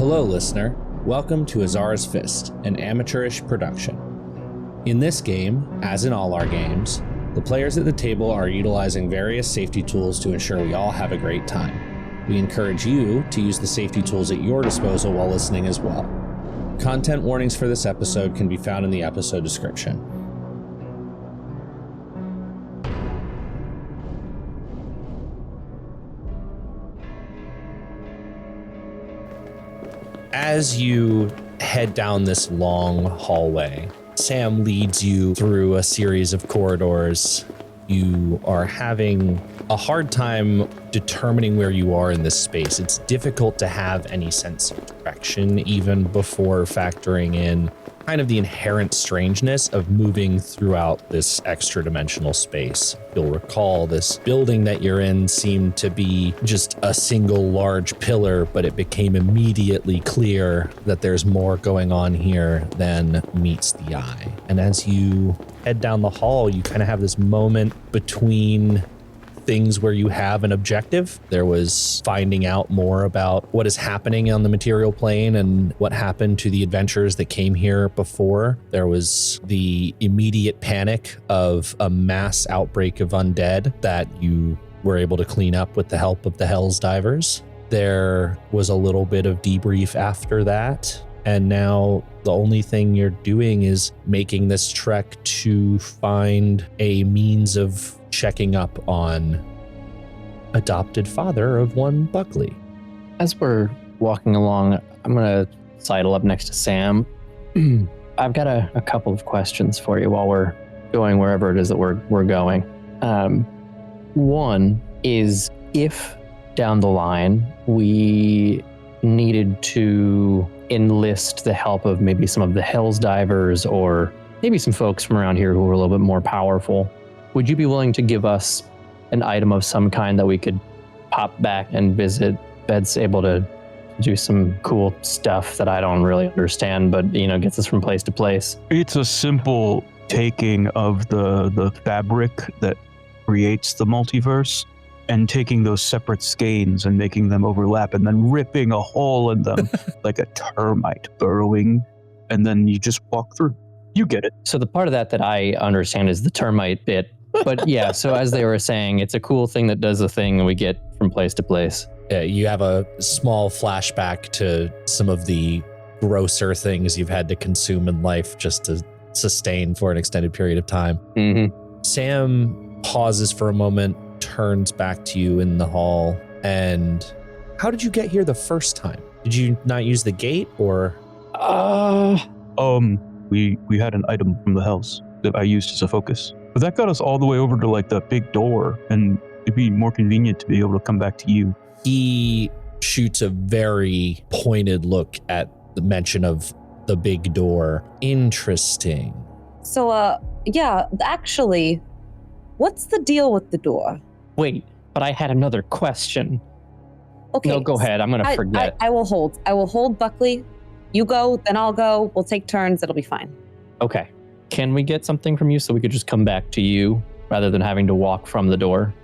Hello, listener. Welcome to Azara's Fist, an amateurish production. In this game, as in all our games, the players at the table are utilizing various safety tools to ensure we all have a great time. We encourage you to use the safety tools at your disposal while listening as well. Content warnings for this episode can be found in the episode description. As you head down this long hallway, Sam leads you through a series of corridors. You are having a hard time determining where you are in this space. It's difficult to have any sense of direction, even before factoring in kind of the inherent strangeness of moving throughout this extra dimensional space. You'll recall this building that you're in seemed to be just a single large pillar, but it became immediately clear that there's more going on here than meets the eye. And as you head down the hall, you kind of have this moment between things where you have an objective. There was finding out more about what is happening on the material plane and what happened to the adventurers that came here before. There was the immediate panic of a mass outbreak of undead that you were able to clean up with the help of the Hells Divers. There was a little bit of debrief after that. And now the only thing you're doing is making this trek to find a means of checking up on adopted father of one Buckley. As we're walking along, I'm going to sidle up next to Sam. I've got a couple of questions for you while we're going wherever it is that we're going. One is, if down the line we needed to enlist the help of maybe some of the Hells Divers or maybe some folks from around here who are a little bit more powerful, would you be willing to give us an item of some kind that we could pop back and visit? Ved's able to do some cool stuff that I don't really understand, but gets us from place to place. It's a simple taking of the fabric that creates the multiverse and taking those separate skeins and making them overlap and then ripping a hole in them like a termite burrowing, and then you just walk through. You get it. So the part of that I understand is the termite bit. But yeah, so as they were saying, it's a cool thing that does a thing and we get from place to place. Yeah, you have a small flashback to some of the grosser things you've had to consume in life just to sustain for an extended period of time. Mm-hmm. Sam pauses for a moment, turns back to you in the hall, and how did you get here the first time? Did you not use the gate, or? We had an item from the Hells that I used as a focus. But that got us all the way over to like the big door, and it'd be more convenient to be able to come back to you. He shoots a very pointed look at the mention of the big door. Interesting. So, yeah, actually, what's the deal with the door? Wait, but I had another question. Okay. No, go ahead. I'm going to forget. I will hold Buckley. You go, then I'll go. We'll take turns. It'll be fine. Okay. Can we get something from you so we could just come back to you rather than having to walk from the door?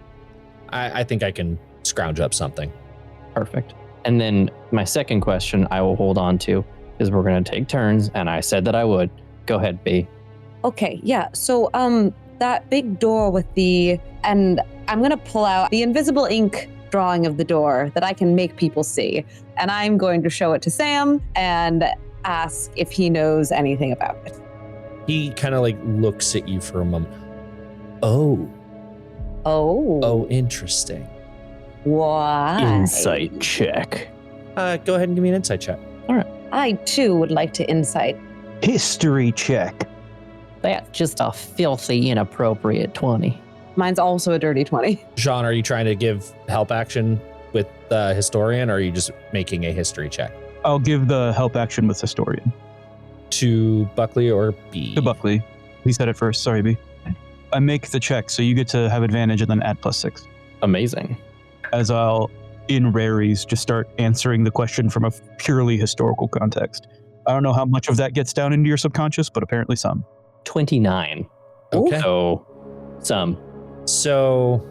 I think I can scrounge up something. Perfect. And then my second question I will hold on to is we're going to take turns, and I said that I would. Go ahead, B. Okay, yeah. So, that big door with and I'm going to pull out the invisible ink drawing of the door that I can make people see. And I'm going to show it to Sam and ask if he knows anything about it. He kind of looks at you for a moment. Oh, interesting. Why? Insight check. Go ahead and give me an insight check. All right. I too would like to insight. History check. That's just a filthy, inappropriate 20. Mine's also a dirty 20. Shawn, are you trying to give help action with the historian, or are you just making a history check? I'll give the help action with historian. To Buckley or B? To Buckley. He said it first. Sorry, B. I make the check, so you get to have advantage and then add +6. Amazing. As I'll, in raries, just start answering the question from a purely historical context. I don't know how much of that gets down into your subconscious, but apparently some. 29. Okay. So, some. So,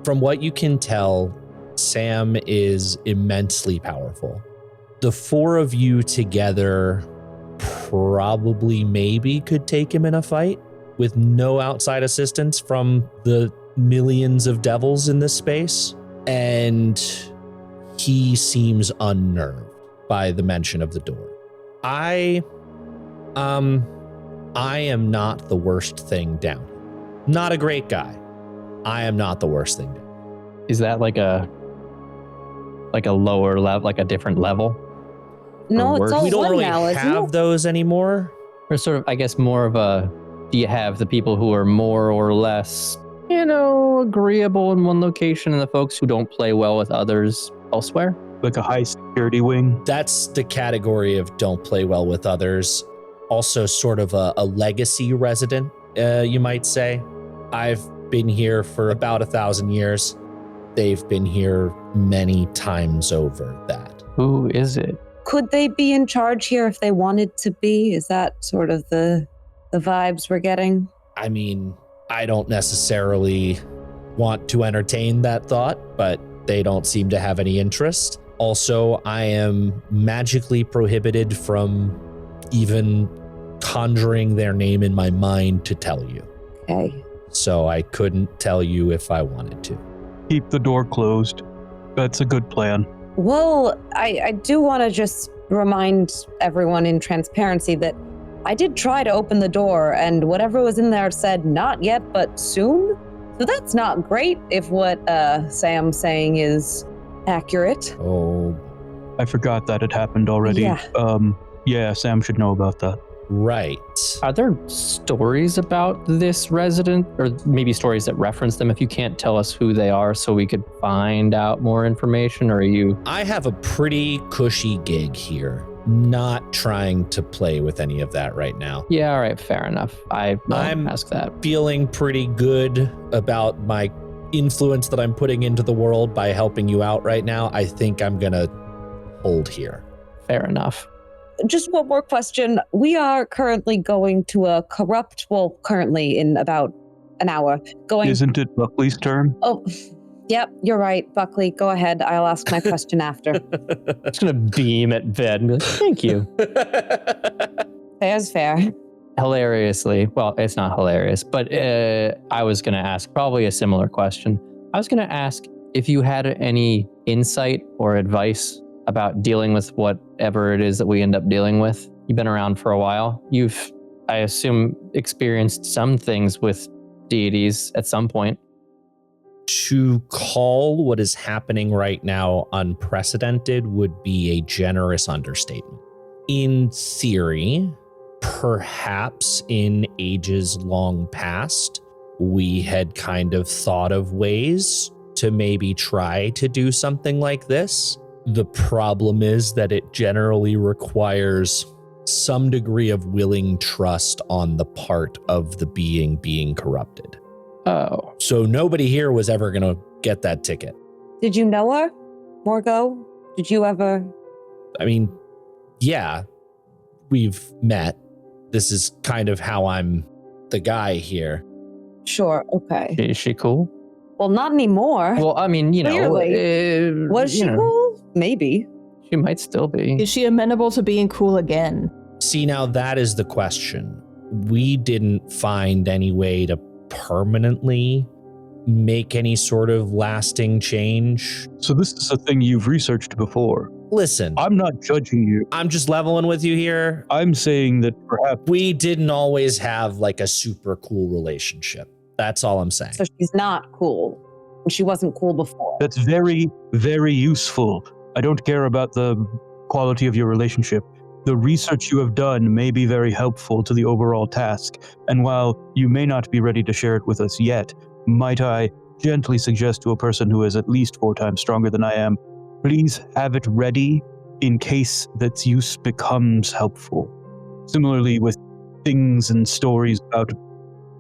from what you can tell, Sam is immensely powerful. The four of you together probably maybe could take him in a fight with no outside assistance from the millions of devils in this space. And he seems unnerved by the mention of the door. I am not the worst thing down. Not a great guy. I am not the worst thing down. Is that like a lower level, like a different level? No, it's all We don't one really now, isn't have it? those anymore. Or sort of, I guess, more of a, do you have the people who are more or less, you know, agreeable in one location and the folks who don't play well with others elsewhere? Like a high security wing. That's the category of don't play well with others. Also sort of a legacy resident, you might say. I've been here for about 1,000 years. They've been here many times over that. Who is it? Could they be in charge here if they wanted to be? Is that sort of the vibes we're getting? I mean, I don't necessarily want to entertain that thought, but they don't seem to have any interest. Also, I am magically prohibited from even conjuring their name in my mind to tell you. Okay. So I couldn't tell you if I wanted to. Keep the door closed. That's a good plan. Well, I do want to just remind everyone in transparency that I did try to open the door and whatever was in there said not yet, but soon. So that's not great if what Sam's saying is accurate. Oh, I forgot that it happened already. Yeah. Yeah, Sam should know about that. right. Are there stories about this resident, or maybe stories that reference them if you can't tell us who they are so we could find out more information? Or are you... I have a pretty cushy gig here. Not trying to play with any of that right now. Yeah, all right, fair enough. I won't ask that. Feeling pretty good about my influence that I'm putting into the world by helping you out right now. I think I'm gonna hold here. Fair enough. Just one more question. We are currently going to a currently in about an hour. Isn't it Buckley's turn? Oh, yep, you're right, Buckley. Go ahead. I'll ask my question after. I'm just going to beam at Ved and be like, thank you. Fair's fair. Hilariously, well, it's not hilarious, but I was going to ask probably a similar question. I was going to ask if you had any insight or advice about dealing with whatever it is that we end up dealing with. You've been around for a while. You've, I assume, experienced some things with deities at some point. To call what is happening right now unprecedented would be a generous understatement. In theory, perhaps in ages long past, we had kind of thought of ways to maybe try to do something like this. The problem is that it generally requires some degree of willing trust on the part of the being corrupted. Oh. So nobody here was ever going to get that ticket. Did you know her, Morgo? Did you ever? I mean, yeah, we've met. This is kind of how I'm the guy here. Sure, okay. Is she cool? Well, not anymore. Well, I mean, Clearly. Was she cool? Maybe. She might still be. Is she amenable to being cool again? See, now that is the question. We didn't find any way to permanently make any sort of lasting change. So this is a thing you've researched before. Listen, I'm not judging you. I'm just leveling with you here. I'm saying that perhaps We didn't always have like a super cool relationship. That's all I'm saying. So she's not cool. And she wasn't cool before. that's very, very useful. I don't care about the quality of your relationship. The research you have done may be very helpful to the overall task, and while you may not be ready to share it with us yet, might I gently suggest to a person who is at least 4 times stronger than I am, please have it ready in case that use becomes helpful. Similarly with things and stories about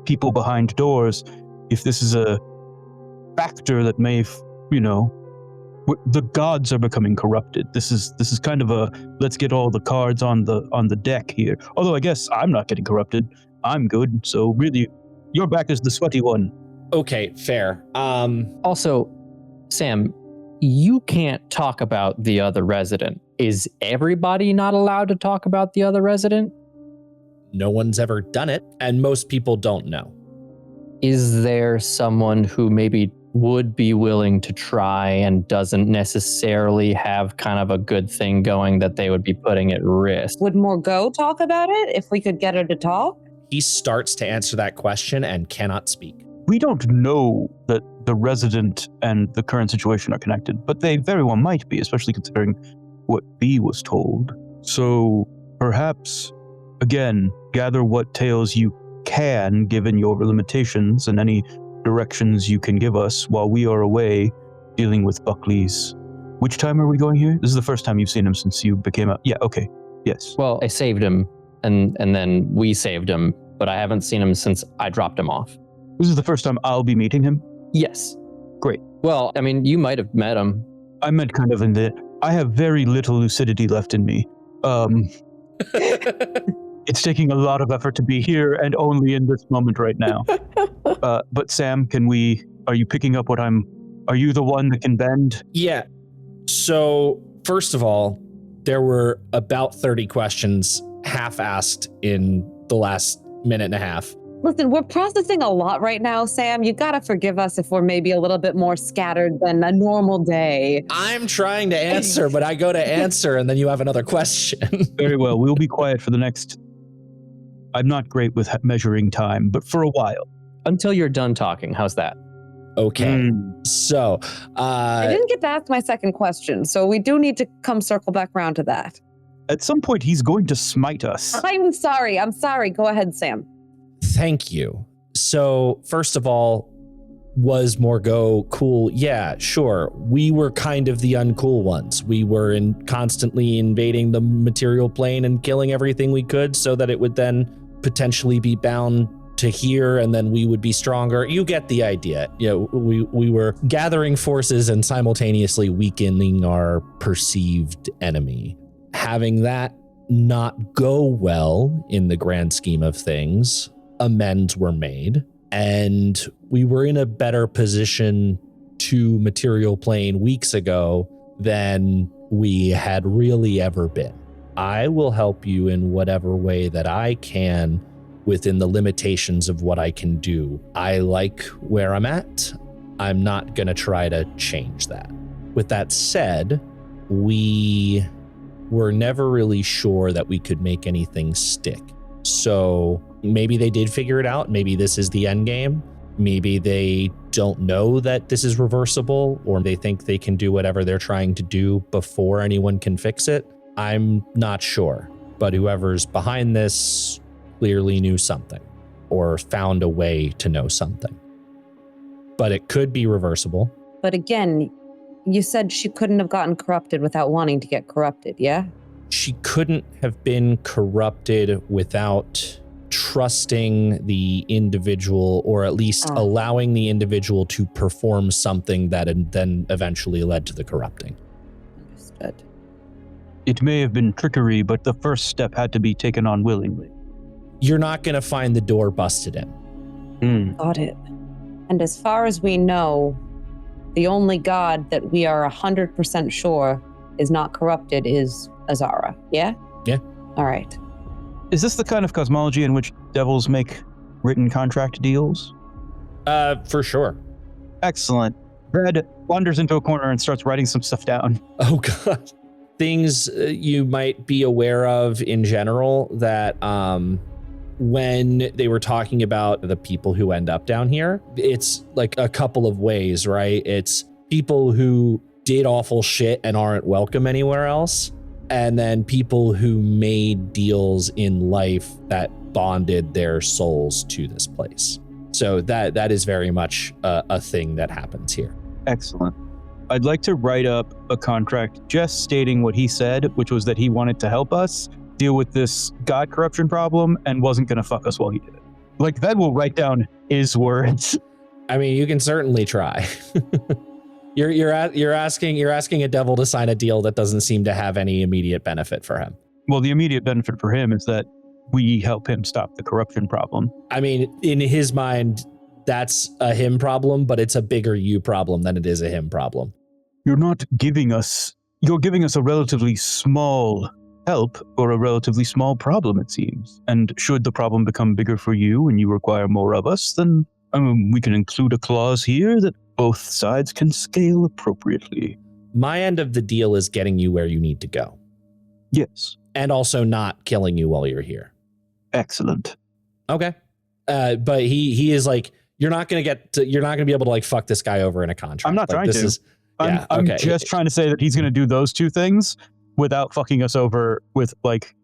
people behind doors, if this is a factor that may, the gods are becoming corrupted. This is kind of a let's get all the cards on the deck here. Although I guess I'm not getting corrupted. I'm good. So really, your back is the sweaty one. Okay, fair. Also, Sam, you can't talk about the other resident is everybody not allowed to talk about the other resident? No one's ever done it, and most people don't know. Is there someone who maybe would be willing to try and doesn't necessarily have kind of a good thing going that they would be putting at risk? Would Morgo talk about it if we could get her to talk? He starts to answer that question and cannot speak. We don't know that the resident and the current situation are connected, but they very well might be, especially considering what B was told. So perhaps, again, gather what tales you can, given your limitations and any directions you can give us while we are away dealing with Buckley's. Which time are we going here? This is the first time you've seen him since you became a... Yeah, okay. Yes. Well, I saved him, and then we saved him, but I haven't seen him since I dropped him off. This is the first time I'll be meeting him? Yes. Great. Well, I mean, you might have met him. I meant kind of in the... I have very little lucidity left in me. It's taking a lot of effort to be here and only in this moment right now. But Sam, are you picking up are you the one that can bend? Yeah. So, first of all, there were about 30 questions half-asked in the last minute and a half. Listen, we're processing a lot right now, Sam. You gotta forgive us if we're maybe a little bit more scattered than a normal day. I'm trying to answer, but I go to answer and then you have another question. Very well. We'll be quiet for the next... I'm not great with measuring time, but for a while. Until you're done talking. How's that? Okay. So, I didn't get to ask my second question, so we do need to come circle back around to that. At some point, he's going to smite us. I'm sorry. Go ahead, Sam. Thank you. So, first of all, was Morgo cool? Yeah, sure. We were kind of the uncool ones. We were constantly invading the material plane and killing everything we could so that it would then potentially be bound to here, and then we would be stronger. You get the idea. You know, we were gathering forces and simultaneously weakening our perceived enemy. Having that not go well in the grand scheme of things, amends were made, and we were in a better position to material plane weeks ago than we had really ever been. I will help you in whatever way that I can within the limitations of what I can do. I like where I'm at. I'm not going to try to change that. With that said, we were never really sure that we could make anything stick. So maybe they did figure it out. Maybe this is the end game. Maybe they don't know that this is reversible, or they think they can do whatever they're trying to do before anyone can fix it. I'm not sure, but whoever's behind this clearly knew something or found a way to know something. But it could be reversible. But again, you said she couldn't have gotten corrupted without wanting to get corrupted, yeah? She couldn't have been corrupted without trusting the individual, or at least allowing the individual to perform something that then eventually led to the corrupting. Understood. It may have been trickery, but the first step had to be taken on willingly. You're not going to find the door busted in. Got it. And as far as we know, the only god that we are 100% sure is not corrupted is Azara, yeah? Yeah. All right. Is this the kind of cosmology in which devils make written contract deals? For sure. Excellent. Red wanders into a corner and starts writing some stuff down. Oh, God. Things you might be aware of in general that when they were talking about the people who end up down here, it's like a couple of ways, right? It's people who did awful shit and aren't welcome anywhere else, and then people who made deals in life that bonded their souls to this place. So that is very much a thing that happens here. Excellent. I'd like to write up a contract just stating what he said, which was that he wanted to help us deal with this god corruption problem and wasn't going to fuck us while he did it. Like, that will write down his words. I mean, you can certainly try. You're asking a devil to sign a deal that doesn't seem to have any immediate benefit for him. Well, the immediate benefit for him is that we help him stop the corruption problem. I mean, in his mind, that's a him problem, but it's a bigger you problem than it is a him problem. You're not giving us you're giving us a relatively small help or a relatively small problem, it seems. And should the problem become bigger for you and you require more of us, then we can include a clause here that both sides can scale appropriately. My end of the deal is getting you where you need to go. Yes. And also not killing you while you're here. Excellent. Okay. But he is like, you're not going to be able to like fuck this guy over in a contract. I'm not like, trying to. I'm just trying to say that he's going to do those two things without fucking us over with like,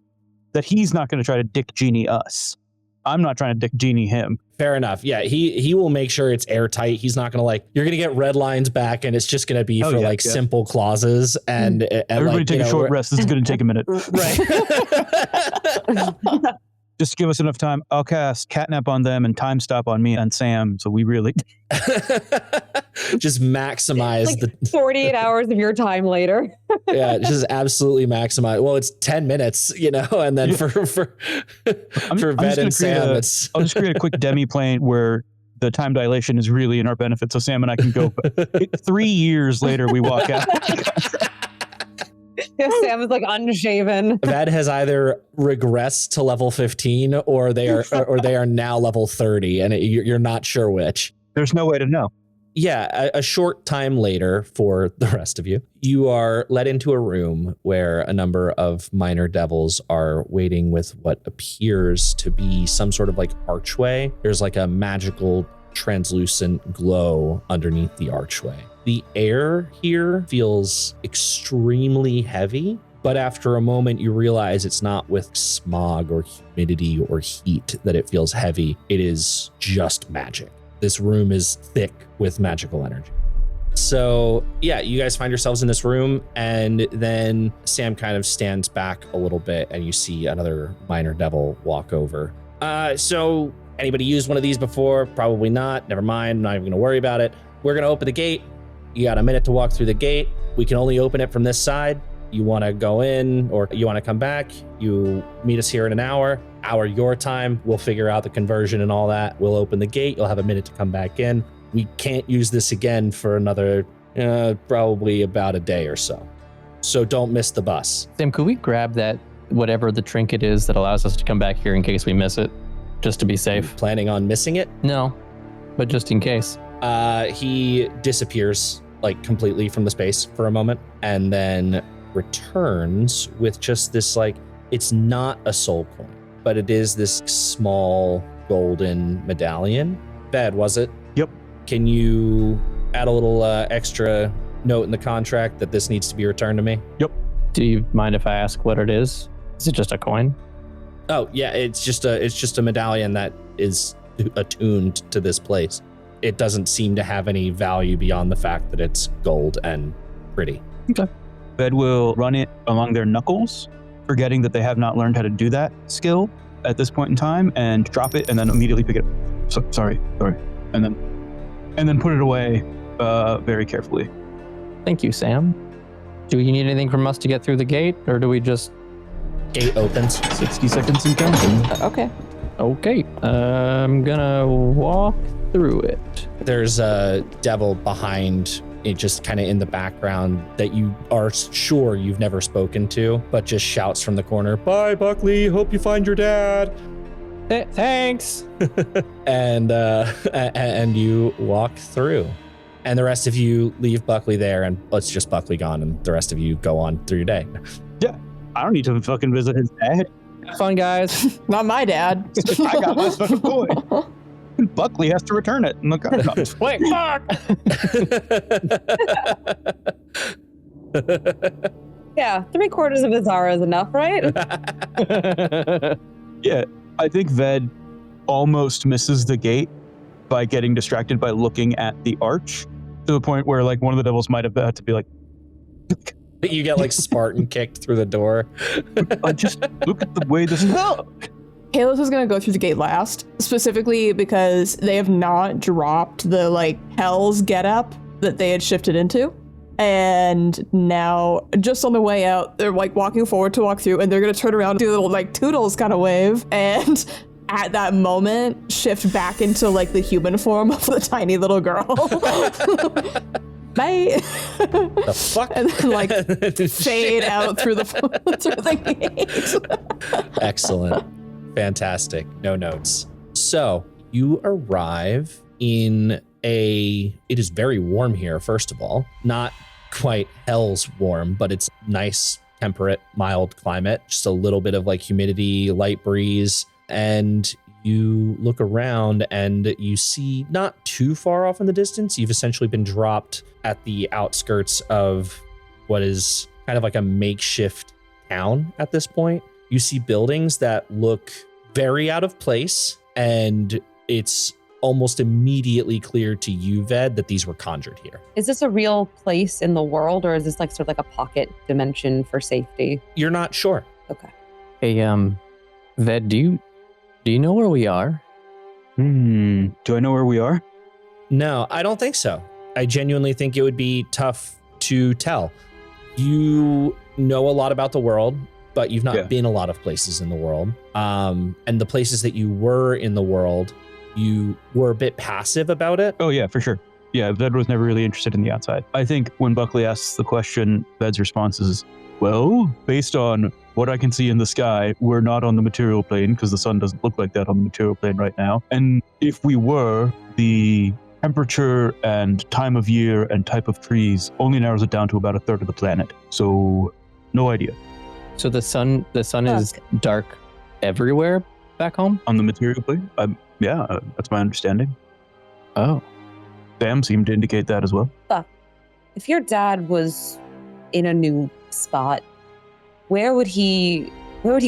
that he's not going to try to dick genie us. I'm not trying to dick genie him. Fair enough. Yeah, he will make sure it's airtight. He's not going to like, you're going to get red lines back and it's just going to be simple clauses. And everybody take a short rest. This is going to take a minute. Right. Just give us enough time. I'll cast Catnap on them and Time Stop on me and Sam. So we really just maximize like the 48 hours of your time later. Yeah, just absolutely maximize. Well, it's 10 minutes, and then for Ved and Sam, I'll just create a quick demi plane where the time dilation is really in our benefit. So Sam and I can go. 3 years later, we walk out. Sam is like unshaven. Ved has either regressed to level 15 or they are now level 30, and you're not sure which. There's no way to know. Yeah, a short time later for the rest of you, you are led into a room where a number of minor devils are waiting with what appears to be some sort of like archway. There's like a magical translucent glow underneath the archway. The air here feels extremely heavy, but after a moment you realize it's not with smog or humidity or heat that it feels heavy. It is just magic. This room is thick with magical energy. So yeah, you guys find yourselves in this room, and then Sam kind of stands back a little bit and you see another minor devil walk over. So anybody used one of these before? Probably not. Never mind. I'm not even gonna worry about it. We're gonna open the gate. You got a minute to walk through the gate. We can only open it from this side. You wanna go in or you wanna come back? You meet us here in an hour your time. We'll figure out the conversion and all that. We'll open the gate. You'll have a minute to come back in. We can't use this again for another, probably about a day or so. So don't miss the bus. Sam, could we grab that, whatever the trinket is that allows us to come back here in case we miss it, just to be safe? Planning on missing it? No, but just in case. He disappears like completely from the space for a moment and then returns with just this like, it's not a soul coin, but it is this small golden medallion. Bad, was it? Yep. Can you add a little extra note in the contract that this needs to be returned to me? Yep. Do you mind if I ask what it is? Is it just a coin? Oh yeah, it's just a medallion that is attuned to this place. It doesn't seem to have any value beyond the fact that it's gold and pretty. Okay. Ved will run it along their knuckles, forgetting that they have not learned how to do that skill at this point in time, and drop it and then immediately pick it up. Sorry. And then put it away very carefully. Thank you, Sam. Do you need anything from us to get through the gate, or do we just... Gate opens. 60 seconds and counting. Okay. I'm gonna walk through it. There's a devil behind it, just kind of in the background, that you are sure you've never spoken to, but just shouts from the corner, "Bye, Buckley. Hope you find your dad." Thanks. and you walk through. And the rest of you leave Buckley there, and it's just Buckley gone, and the rest of you go on through your day. Yeah, I don't need to fucking visit his dad. Have fun, guys. Not my dad. I got my special toy. Buckley has to return it. And look, Wait, fuck! Yeah, 3/4 of Azara is enough, right? Yeah, I think Ved almost misses the gate by getting distracted by looking at the arch, to the point where like one of the devils might have had to be like, You get like Spartan kicked through the door. I just look at the way this is. Kaelis is going to go through the gate last, specifically because they have not dropped the like Hell's getup that they had shifted into. And now, just on the way out, they're like walking forward to walk through, and they're going to turn around and do a little like Toodles kind of wave. And at that moment, shift back into like the human form of the tiny little girl. bye. The fuck? And then like fade out through the gate. Excellent. Fantastic. No notes. So you arrive in it is very warm here, first of all. Not quite hell's warm, but it's nice, temperate, mild climate. Just a little bit of like humidity, light breeze. And you look around and you see not too far off in the distance, you've essentially been dropped at the outskirts of what is kind of like a makeshift town at this point. You see buildings that look very out of place, and it's almost immediately clear to you, Ved, that these were conjured here. Is this a real place in the world, or is this like sort of like a pocket dimension for safety? You're not sure. Okay. Hey, Ved, do you know where we are? Do I know where we are? No, I don't think so. I genuinely think it would be tough to tell. You know a lot about the world, but you've not been a lot of places in the world. And the places that you were in the world, you were a bit passive about it. Oh, yeah, for sure. Yeah, Ved was never really interested in the outside. I think when Buckley asks the question, Ved's response is, well, based on what I can see in the sky, we're not on the material plane because the sun doesn't look like that on the material plane right now. And if we were, the temperature and time of year and type of trees only narrows it down to about a third of the planet. So no idea. So the sun is dark everywhere back home? On the material plane? Yeah, that's my understanding. Oh. Sam seemed to indicate that as well. If your dad was in a new spot, where would he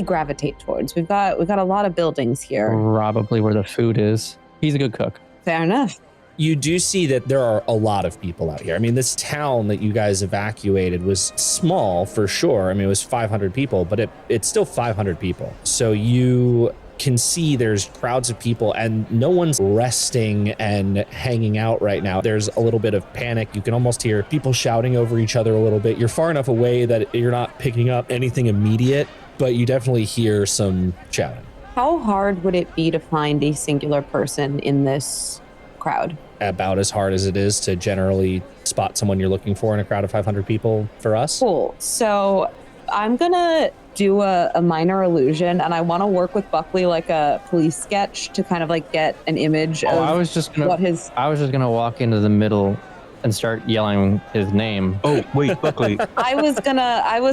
gravitate towards? We've got a lot of buildings here. Probably where the food is. He's a good cook. Fair enough. You do see that there are a lot of people out here. I mean, this town that you guys evacuated was small for sure. I mean, it was 500 people, but it's still 500 people. So you can see there's crowds of people and no one's resting and hanging out right now. There's a little bit of panic. You can almost hear people shouting over each other a little bit. You're far enough away that you're not picking up anything immediate, but you definitely hear some shouting. How hard would it be to find a singular person in this crowd? About as hard as it is to generally spot someone you're looking for in a crowd of 500 people for us. Cool. So I'm gonna do a minor illusion, and I want to work with Buckley like a police sketch to kind of like get an image of I was just gonna walk into the middle and start yelling his name. Oh, wait, Buckley. I was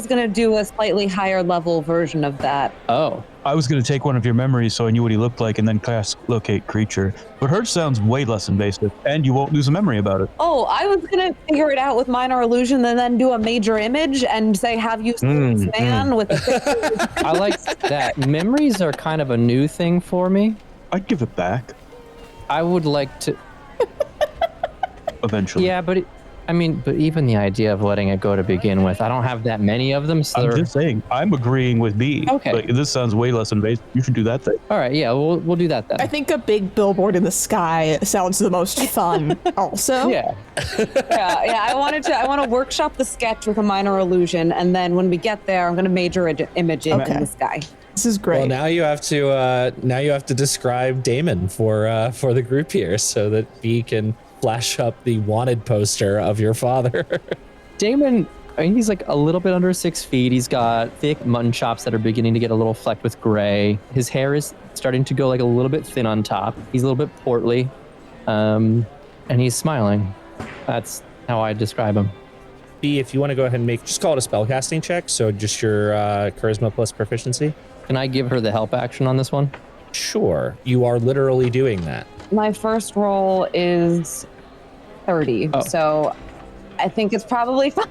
gonna do a slightly higher level version of that. Oh. I was going to take one of your memories so I knew what he looked like and then cast locate creature. But hers sounds way less invasive, and you won't lose a memory about it. Oh, I was going to figure it out with minor illusion and then do a major image and say, have you seen this man with a picture? I like that. Memories are kind of a new thing for me. I'd give it back. I would like to... Eventually. Yeah, but even the idea of letting it go to begin with, I don't have that many of them. So I'm just saying, I'm agreeing with B. Okay. Like, this sounds way less invasive. You should do that thing. All right, yeah, we'll do that then. I think a big billboard in the sky sounds the most fun also. Yeah. Yeah. I want to workshop the sketch with a minor illusion, and then when we get there, I'm going to major image it in the sky. This is great. Well, now you have to describe Damon for the group here so that B can flash up the wanted poster of your father. Damon, I mean, he's like a little bit under 6 feet. He's got thick mutton chops that are beginning to get a little flecked with gray. His hair is starting to go like a little bit thin on top. He's a little bit portly, and he's smiling. That's how I describe him. B, if you want to go ahead and just call it a spellcasting check, so just your charisma plus proficiency. Can I give her the help action on this one? Sure, you are literally doing that. My first roll is 30, so I think it's probably fine.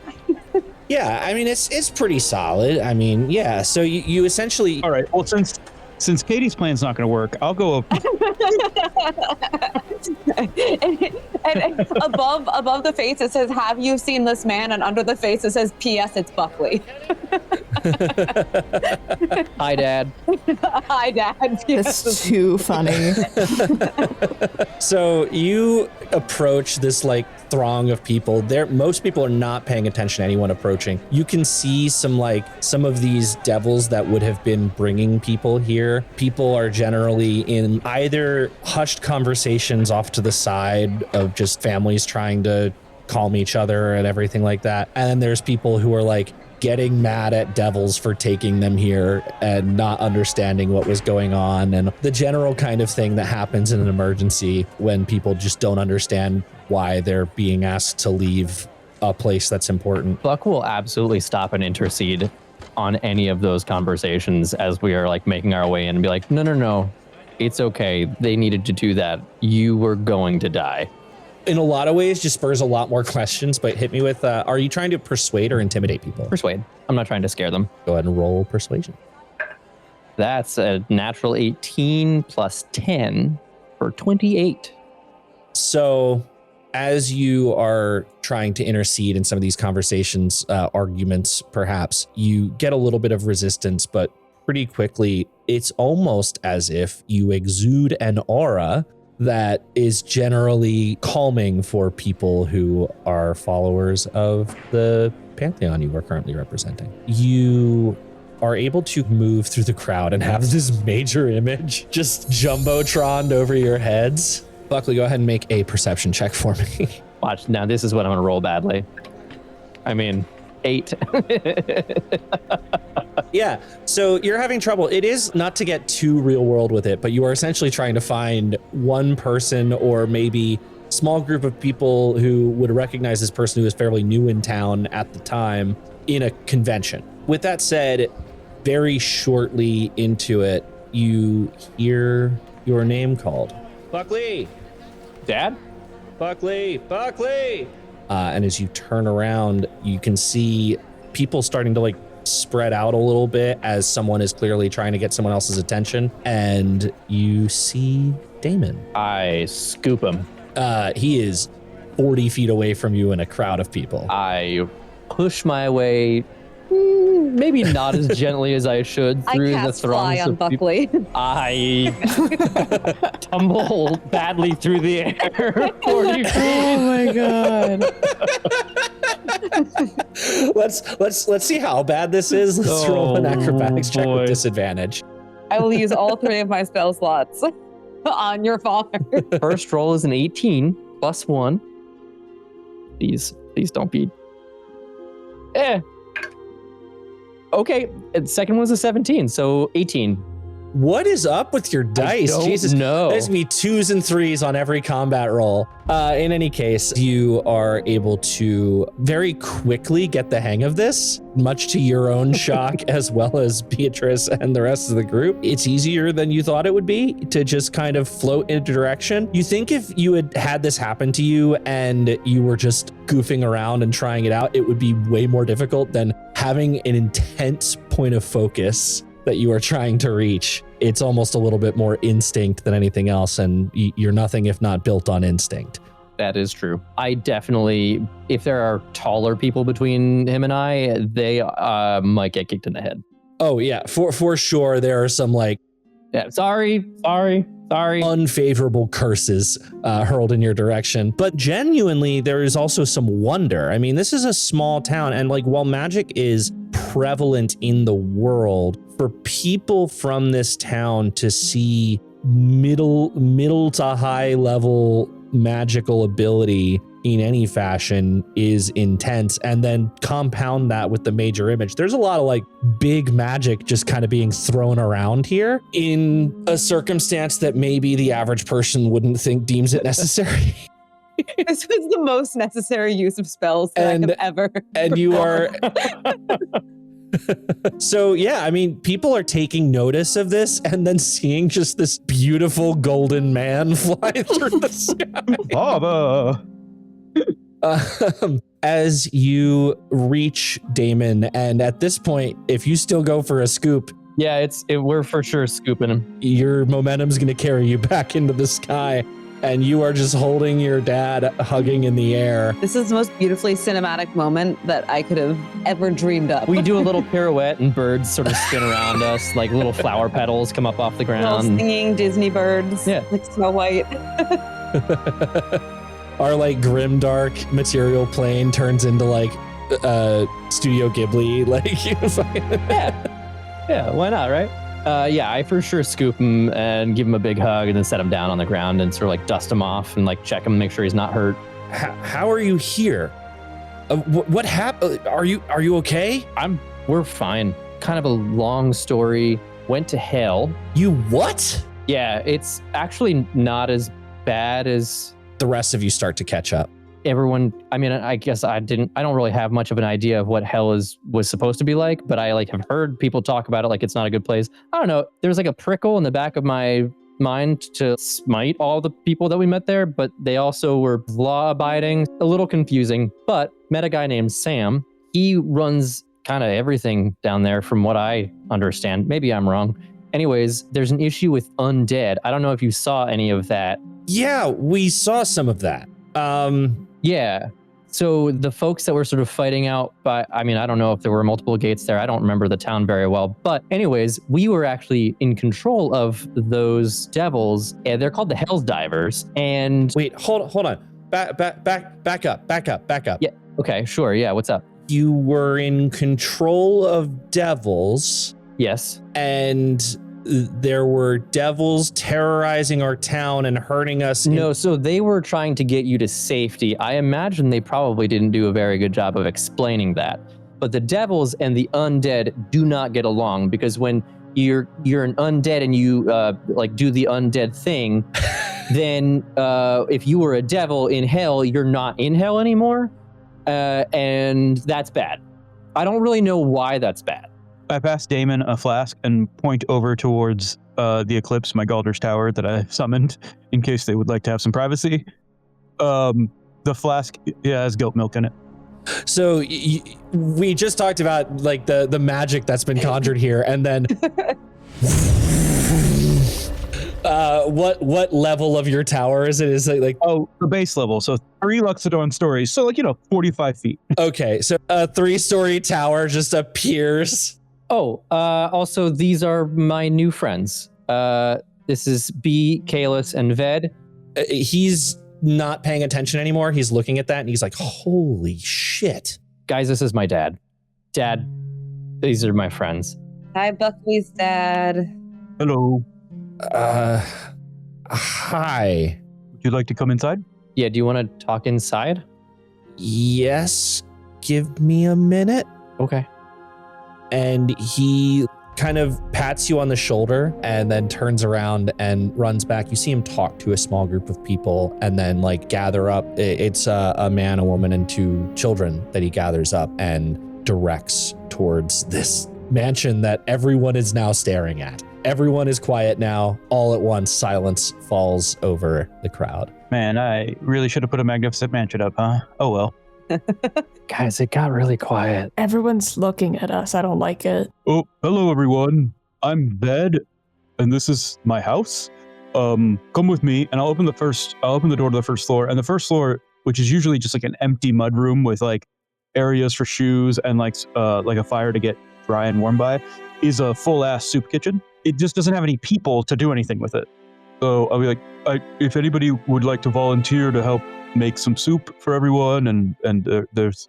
Yeah, I mean, it's pretty solid. I mean, yeah, so you essentially... All right, well, since Katie's plan's not going to work, I'll go up. and above the face, it says, have you seen this man? And under the face, it says, P.S. It's Buckley. Hi, Dad. Hi, Dad. It's too funny. So you approach this like throng of people. Most people are not paying attention to anyone approaching. You can see some of these devils that would have been bringing people here. People are generally in either hushed conversations off to the side of just families trying to calm each other and everything like that. And then there's people who are like getting mad at devils for taking them here and not understanding what was going on, and the general kind of thing that happens in an emergency when people just don't understand why they're being asked to leave a place that's important. Buck will absolutely stop and intercede on any of those conversations as we are like making our way in and be like, no, it's okay. They needed to do that. You were going to die. In a lot of ways, just spurs a lot more questions, but hit me with, are you trying to persuade or intimidate people? Persuade. I'm not trying to scare them. Go ahead and roll persuasion. That's a natural 18 plus 10 for 28. So as you are trying to intercede in some of these conversations, arguments, perhaps, you get a little bit of resistance, but pretty quickly, it's almost as if you exude an aura that is generally calming for people who are followers of the pantheon you are currently representing. You are able to move through the crowd and have this major image just jumbotroned over your heads. Buckley, go ahead and make a perception check for me. Watch, now this is what I'm going to roll badly. I mean, 8. Yeah, so you're having trouble. It is not to get too real world with it, but you are essentially trying to find one person or maybe small group of people who would recognize this person who is fairly new in town at the time in a convention. With that said, very shortly into it, you hear your name called. Buckley! Dad? Buckley! Buckley! And as you turn around, you can see people starting to like spread out a little bit as someone is clearly trying to get someone else's attention. And you see Damon. I scoop him. He is 40 feet away from you in a crowd of people. I push my way, maybe not as gently as I should, through the throngs fly on of people. Buckley. I tumble badly through the air 40 feet. Oh my god. Let's see how bad this is. Let's roll an acrobatics check with disadvantage. I will use all 3 of my spell slots on your father. First roll is an 18 plus 1. Please don't be. Okay, and second one's a 17, so 18. What is up with your dice? Jesus, no. There's me 2s and 3s on every combat roll. In any case, you are able to very quickly get the hang of this, much to your own shock, as well as Biatrice and the rest of the group. It's easier than you thought it would be to just kind of float in a direction. You think if you had this happen to you and you were just goofing around and trying it out, it would be way more difficult than having an intense point of focus that you are trying to reach. It's almost a little bit more instinct than anything else, and you're nothing if not built on instinct. That is true. I definitely, if there are taller people between him and I, they might get kicked in the head. Oh yeah, for sure. There are some like, sorry. unfavorable curses hurled in your direction. But genuinely, there is also some wonder. I mean, this is a small town, and like while magic is prevalent in the world, for people from this town to see middle to high level magical ability in any fashion is intense. And then compound that with the major image. There's a lot of like big magic just kind of being thrown around here in a circumstance that maybe the average person wouldn't think deems it necessary. This was the most necessary use of spells that I have ever. And you are. So yeah, I mean, people are taking notice of this and then seeing just this beautiful golden man fly through the sky. Baba. As you reach Damon, and at this point, if you still go for a scoop, we're for sure scooping him. Your momentum's going to carry you back into the sky, and you are just holding your dad, hugging in the air. This is the most beautifully cinematic moment that I could have ever dreamed of. We do a little pirouette, and birds sort of spin around us, like little flower petals come up off the ground. Little singing Disney birds, like Snow White. Our like grimdark material plane turns into like Studio Ghibli, like yeah, why not, right? I for sure scoop him and give him a big hug and then set him down on the ground and sort of like dust him off and like check him, make sure he's not hurt. how are you here? What happened? Are you okay? We're fine. Kind of a long story. Went to hell. You what? Yeah, it's actually not as bad as The rest of you start to catch up. everyone. I mean, I guess I don't really have much of an idea of what hell was supposed to be like, but I have heard people talk about it like it's not a good place. I don't know. There's a prickle in the back of my mind to smite all the people that we met there, but they also were law abiding. A little confusing, but met a guy named Sam. He runs kind of everything down there from what I understand. Maybe I'm wrong. Anyways, there's an issue with undead. I don't know if you saw any of that. Yeah, we saw some of that. Yeah. So the folks that were sort of fighting out I don't know if there were multiple gates there. I don't remember the town very well. But anyways, we were actually in control of those devils, and they're called the Hell's Divers. And wait, hold on. Back up. yeah, okay, sure. Yeah, what's up? You were in control of devils, Yes. and there were devils terrorizing our town and hurting us. No, so they were trying to get you to safety. I imagine they probably didn't do a very good job of explaining that. But the devils and the undead do not get along, because when you're an undead and you do the undead thing, then if you were a devil in hell, you're not in hell anymore, and that's bad. I don't really know why that's bad. I pass Damon a flask and point over towards the Eclipse, my Galder's Tower that I summoned, in case they would like to have some privacy. The flask has guilt milk in it. So we just talked about the magic that's been conjured here, and then what level of your tower is it? Is it the base level? So 3 Luxodon stories. So 45 feet. Okay, so a 3-story tower just appears. Oh, also, these are my new friends. This is Kaelis and Ved. He's not paying attention anymore. He's looking at that and he's like, holy shit. Guys, this is my dad. Dad, these are my friends. Hi, Buckley's dad. Hello. Hi. Would you like to come inside? Yeah, do you want to talk inside? Yes. Give me a minute. Okay. And he kind of pats you on the shoulder and then turns around and runs back. You see him talk to a small group of people and then gather up. It's a man, a woman, and 2 children that he gathers up and directs towards this mansion that everyone is now staring at. Everyone is quiet now. All at once, silence falls over the crowd. Man, I really should have put a magnificent mansion up, huh? Oh well. Guys, it got really quiet. Everyone's looking at us. I don't like it. Oh, hello everyone. I'm Ved, and this is my house. Come with me, and I'll open the door to the first floor. And the first floor, which is usually just an empty mud room with areas for shoes and a fire to get dry and warm by, is a full ass soup kitchen. It just doesn't have any people to do anything with it. So I'll be if anybody would like to volunteer to help make some soup for everyone, and there's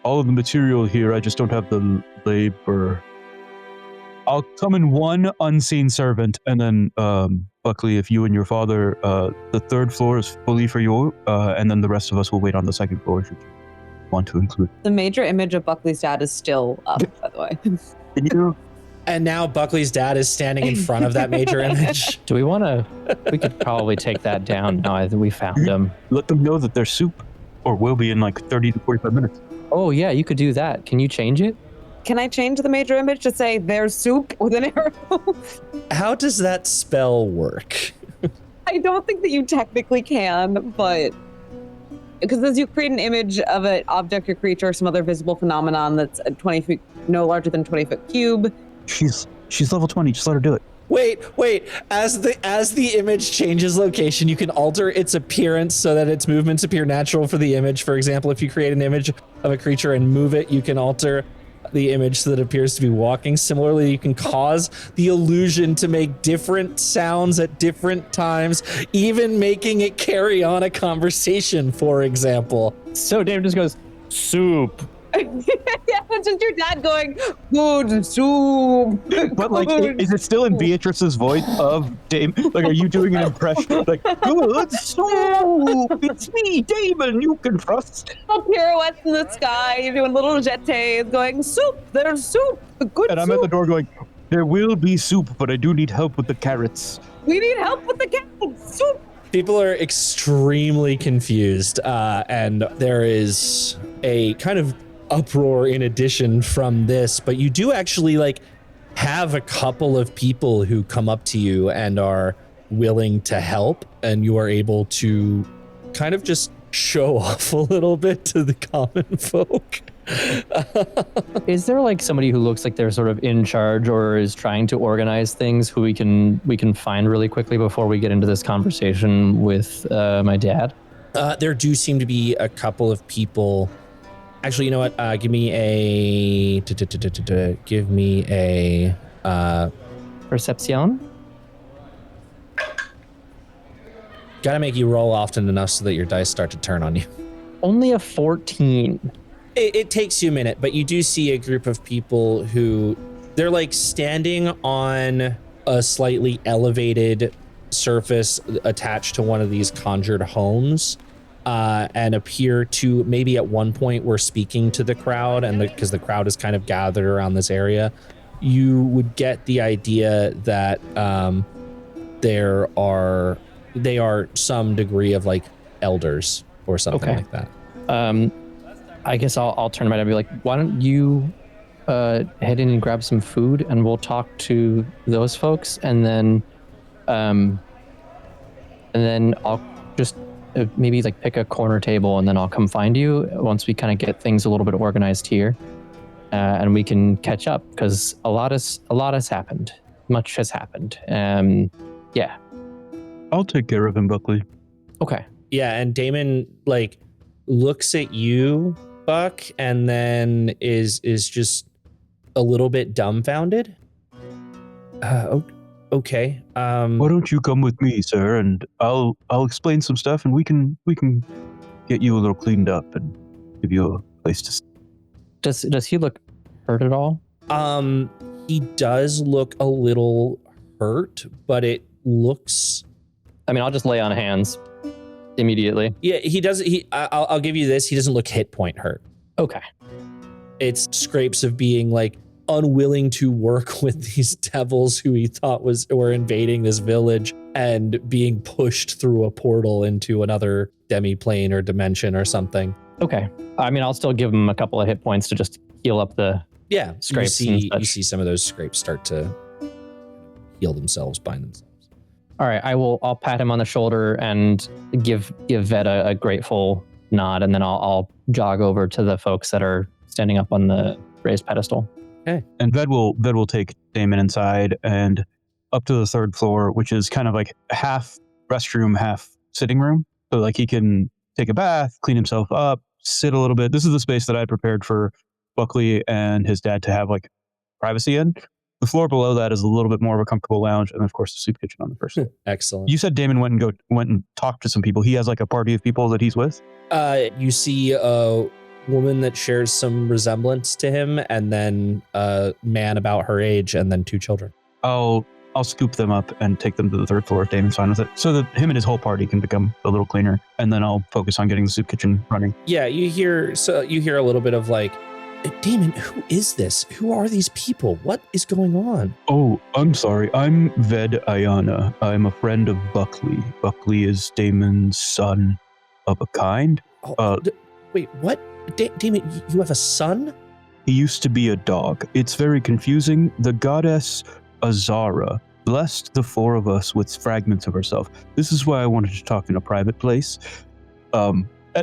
all of the material here. I just don't have the labor. I'll come in one unseen servant, and then Buckley, if you and your father, the 3rd floor is fully for you, and then the rest of us will wait on the 2nd floor if you want to include. The major image of Buckley's dad is still up, by the way. Can you? And now Buckley's dad is standing in front of that major image. Do we want to? We could probably take that down now that we found them. Let them know that there's soup, or will be in 30 to 45 minutes. Oh, yeah, you could do that. Can you change it? Can I change the major image to say there's soup with an arrow? How does that spell work? I don't think that you technically can, but because as you create an image of an object or creature or some other visible phenomenon that's 20 feet, no larger than 20-foot cube. She's level 20. Just let her do it. Wait. As the image changes location, you can alter its appearance so that its movements appear natural for the image. For example, if you create an image of a creature and move it, you can alter the image so that it appears to be walking. Similarly, you can cause the illusion to make different sounds at different times, even making it carry on a conversation, for example. So Dave just goes, soup. Yeah. It's just your dad going, good soup. But like, is it still in Beatrice's voice of Damon? Like, are you doing an impression like, good soup? It's me, Damon. You can trust. Pirouettes in the sky. You're doing little jetés, going, soup. There's soup. Good And I'm at the door going, there will be soup, but I do need help with the carrots. We need help with the carrots. Soup. People are extremely confused, and there is a kind of uproar in addition from this, but you do actually like have a couple of people who come up to you and are willing to help, and you are able to kind of just show off a little bit to the common folk. Is there like somebody who looks like they're sort of in charge or is trying to organize things who we can find really quickly before we get into this conversation with my dad? There do seem to be a couple of people. Actually, you know what? Give me a Perception? Gotta make you roll often enough so that your dice start to turn on you. Only a 14. It takes you a minute, but you do see a group of people who they're like standing on a slightly elevated surface attached to one of these conjured homes, and appear to maybe at one point were speaking to the crowd, and because the crowd is kind of gathered around this area, you would get the idea that they are some degree of like elders or something like that. I guess I'll turn around and be like, why don't you head in and grab some food and we'll talk to those folks, and then I'll just maybe like pick a corner table and then I'll come find you once we kind of get things a little bit organized here, and we can catch up because a lot has happened. Much has happened. Yeah. I'll take care of him, Buckley. Okay. Yeah, and Damon like looks at you, Buck, and then is just a little bit dumbfounded. Okay. Why don't you come with me, sir, and I'll explain some stuff, and we can get you a little cleaned up and give you a place to stay. Does he look hurt at all? He does look a little hurt, but it looks. I mean, I'll just lay on hands immediately. Yeah, he does. I'll give you this. He doesn't look hit point hurt. Okay. It's scrapes of being like unwilling to work with these devils who he thought were invading this village and being pushed through a portal into another demi-plane or dimension or something. Okay. I mean, I'll still give him a couple of hit points to just heal up the scrapes. You see some of those scrapes start to heal themselves, bind themselves. All right, I'll pat him on the shoulder and give Ved a grateful nod, and then I'll jog over to the folks that are standing up on the raised pedestal. Okay. And Ved will take Damon inside and up to the third floor, which is kind of like half restroom, half sitting room. So like he can take a bath, clean himself up, sit a little bit. This is the space that I prepared for Buckley and his dad to have like privacy in. The floor below that is a little bit more of a comfortable lounge, and of course the soup kitchen on the first floor. Excellent. You said Damon went and talked to some people. He has like a party of people that he's with. You see a woman that shares some resemblance to him, and then a man about her age, and then 2 children. I'll scoop them up and take them to the third floor if Damon's fine with it, so that him and his whole party can become a little cleaner, and then I'll focus on getting the soup kitchen running. Yeah, you hear a little bit of like, Damon, who is this? Who are these people? What is going on? Oh, I'm sorry. I'm Ved Ayana. I'm a friend of Buckley. Buckley is Damon's son of a kind. Wait, what? Damon, you have a son? He used to be a dog. It's very confusing. The goddess Azara blessed the 4 of us with fragments of herself. This is why I wanted to talk in a private place.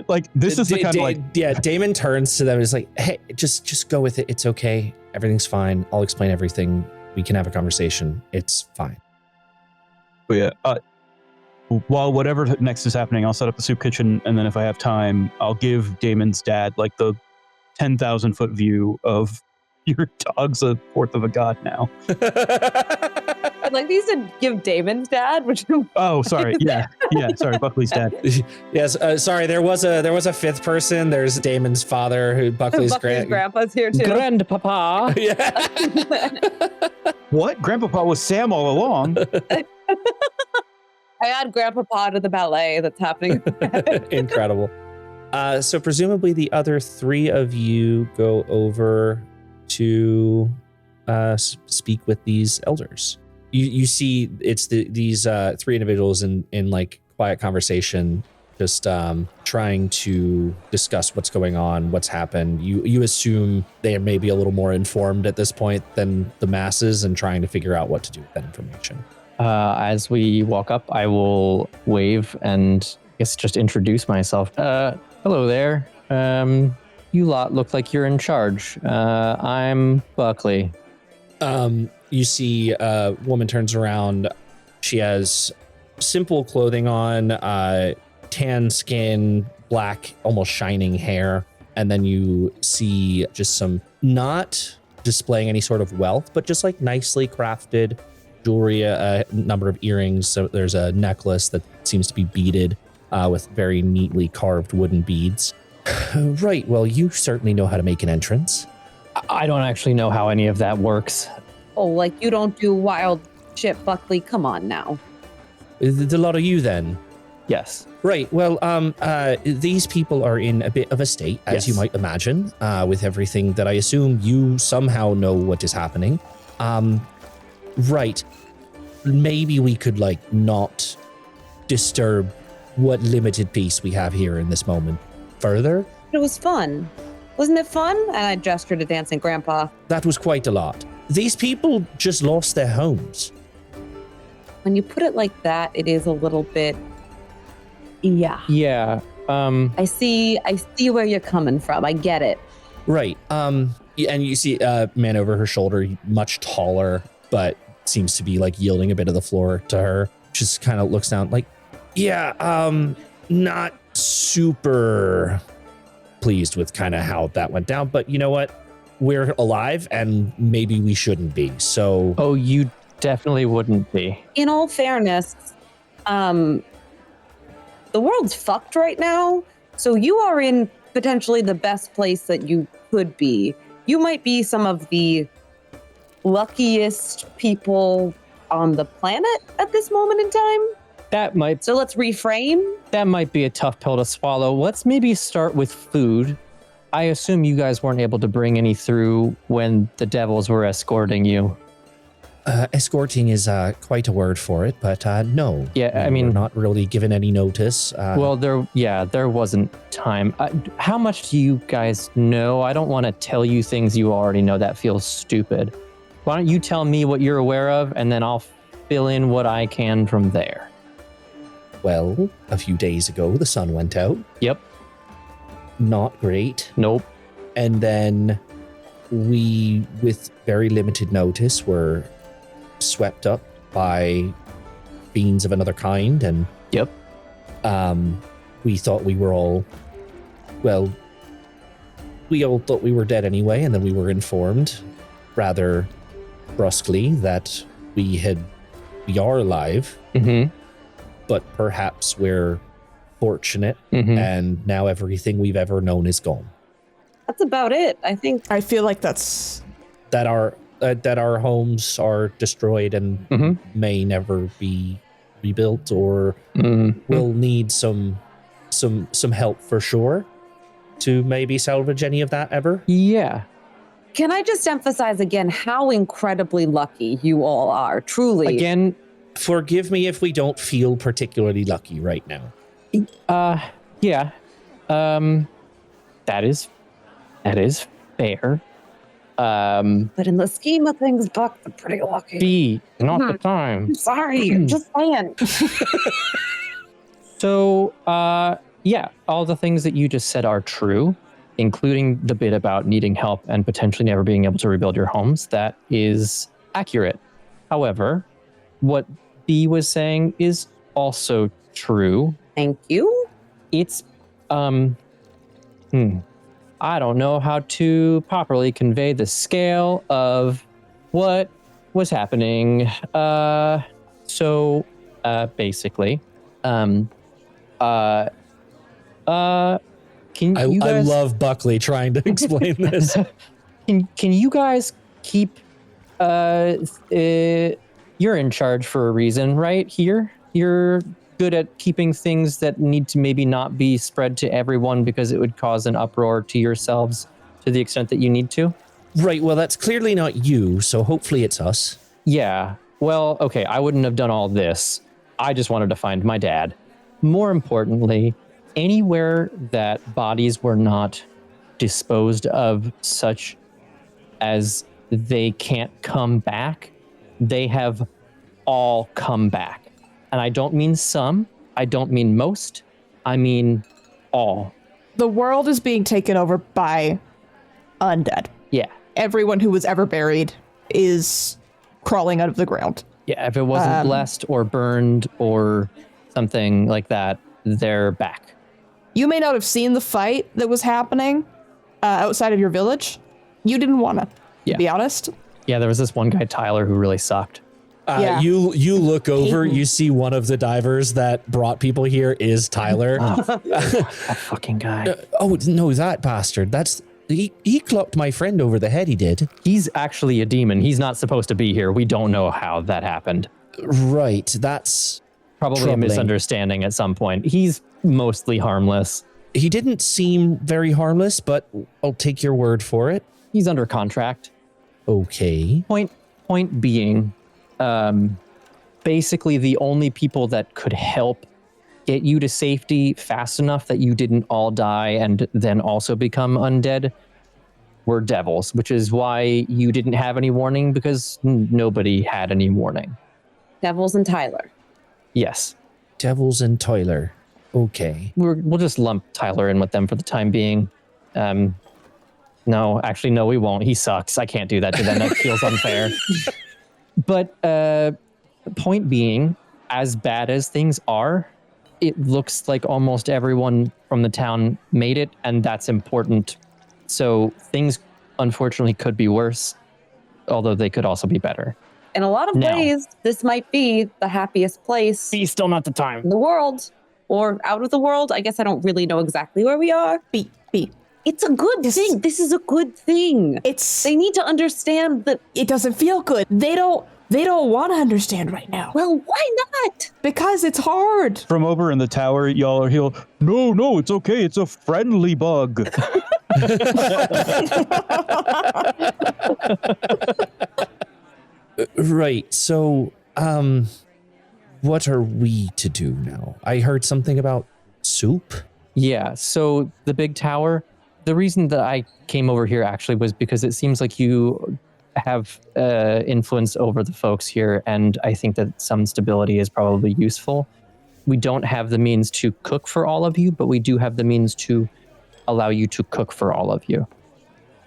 Like this is the kind of like Damon turns to them and is like, hey, just go with it. It's okay. Everything's fine. I'll explain everything. We can have a conversation. It's fine. But yeah, while whatever next is happening, I'll set up the soup kitchen, and then if I have time, I'll give Damon's dad like the 10,000 foot view of your dog's a fourth of a god now. like these to give Damon's dad, which Oh, sorry. Yeah. Sorry, Buckley's dad. Yes, sorry. There was a fifth person. There's Damon's father, who Buckley's grandpa's here too. Grandpapa. Yeah. What? Grandpapa was Sam all along. I add Grandpapa to the ballet that's happening. Incredible. So presumably the other three of you go over to speak with these elders. You see it's these three individuals in like quiet conversation, just trying to discuss what's going on, what's happened. You assume they are maybe a little more informed at this point than the masses and trying to figure out what to do with that information. As we walk up, I will wave and I guess just introduce myself. Hello there. You lot look like you're in charge. I'm Buckley. You see a woman turns around. She has simple clothing on, tan skin, black, almost shining hair. And then you see just some, not displaying any sort of wealth, but just like nicely crafted jewelry, a number of earrings. So there's a necklace that seems to be beaded with very neatly carved wooden beads. Right, well, you certainly know how to make an entrance. I don't actually know how any of that works. Oh, like you don't do wild shit, Buckley. Come on now. It's a lot of you then. Yes. Right, well, these people are in a bit of a state, as you might imagine, with everything that I assume you somehow know what is happening. Right, maybe we could like not disturb what limited peace we have here in this moment further. It was fun. Wasn't it fun? And I gestured to Dancing Grandpa. That was quite a lot. These people just lost their homes. When you put it like that, it is a little bit, yeah. Yeah. I see where you're coming from. I get it. Right. And you see a man over her shoulder, much taller, but seems to be like yielding a bit of the floor to her. Just kind of looks down like, yeah, not super pleased with kind of how that went down, but you know what? We're alive and maybe we shouldn't be. So Oh, you definitely wouldn't be. In all fairness, the world's fucked right now. So you are in potentially the best place that you could be. You might be some of the luckiest people on the planet at this moment in time. So let's reframe. That might be a tough pill to swallow. Let's maybe start with food. I assume you guys weren't able to bring any through when the devils were escorting you. Escorting is quite a word for it, but no. Yeah, I mean, we're not really given any notice. Well, there wasn't time. How much do you guys know? I don't want to tell you things you already know. That feels stupid. Why don't you tell me what you're aware of, and then I'll fill in what I can from there. Well, a few days ago, the sun went out. Yep. Not great. Nope. And then we, with very limited notice, were swept up by fiends of another kind. And yep. We thought we were all, well, we all thought we were dead anyway. And then we were informed rather brusquely that we are alive. Mm-hmm. But perhaps we're fortunate, and now everything we've ever known is gone. That's about it, I think. I feel like that's that our homes are destroyed and may never be rebuilt, or will need some help for sure to maybe salvage any of that ever. Yeah. Can I just emphasize again how incredibly lucky you all are, truly. Again, forgive me if we don't feel particularly lucky right now. Yeah. That is fair. But in the scheme of things, Buck, I'm pretty lucky. Not the time. I'm sorry, I'm just saying. So, yeah, all the things that you just said are true, including the bit about needing help and potentially never being able to rebuild your homes. That is accurate. However, what B was saying is also true. Thank you. It's, I don't know how to properly convey the scale of what was happening. Basically, can you guys? I love Buckley trying to explain this. Can you guys keep? You're in charge for a reason, right? Here, you're good at keeping things that need to maybe not be spread to everyone because it would cause an uproar to yourselves to the extent that you need to. Right. Well, that's clearly not you. So hopefully it's us. Yeah. Well, okay. I wouldn't have done all this. I just wanted to find my dad. More importantly, anywhere that bodies were not disposed of such as they can't come back, they have all come back. And I don't mean some, I don't mean most, I mean all. The world is being taken over by undead. Yeah. Everyone who was ever buried is crawling out of the ground. Yeah, if it wasn't blessed or burned or something like that, they're back. You may not have seen the fight that was happening outside of your village. You didn't want to be honest. Yeah, there was this one guy, Tyler, who really sucked. Yeah. You look over, you see one of the divers that brought people here is Tyler. That fucking guy. No, that bastard. He clocked my friend over the head, he did. He's actually a demon. He's not supposed to be here. We don't know how that happened. Right, that's probably troubling. A misunderstanding at some point. He's mostly harmless. He didn't seem very harmless, but I'll take your word for it. He's under contract. Okay. Point being, basically the only people that could help get you to safety fast enough that you didn't all die and then also become undead were devils, which is why you didn't have any warning, because nobody had any warning. Devils and Tyler. Yes. Devils and Tyler. Okay. We'll just lump Tyler in with them for the time being. No, actually, no, we won't. He sucks. I can't do that to them. That feels unfair. But point being, as bad as things are, it looks like almost everyone from the town made it, and that's important. So things, unfortunately, could be worse, although they could also be better. In a lot of ways, this might be the happiest place Still not the time. in the world, or out of the world. I guess I don't really know exactly where we are. B. It's a good thing. This is a good thing. They need to understand that it doesn't feel good. They don't want to understand right now. Well, why not? Because it's hard. From over in the tower, y'all are here. No, it's okay. It's a friendly bug. Right. So, what are we to do now? I heard something about soup. Yeah, so the big tower, the reason that I came over here actually was because it seems like you have influence over the folks here, and I think that some stability is probably useful. We don't have the means to cook for all of you, but we do have the means to allow you to cook for all of you.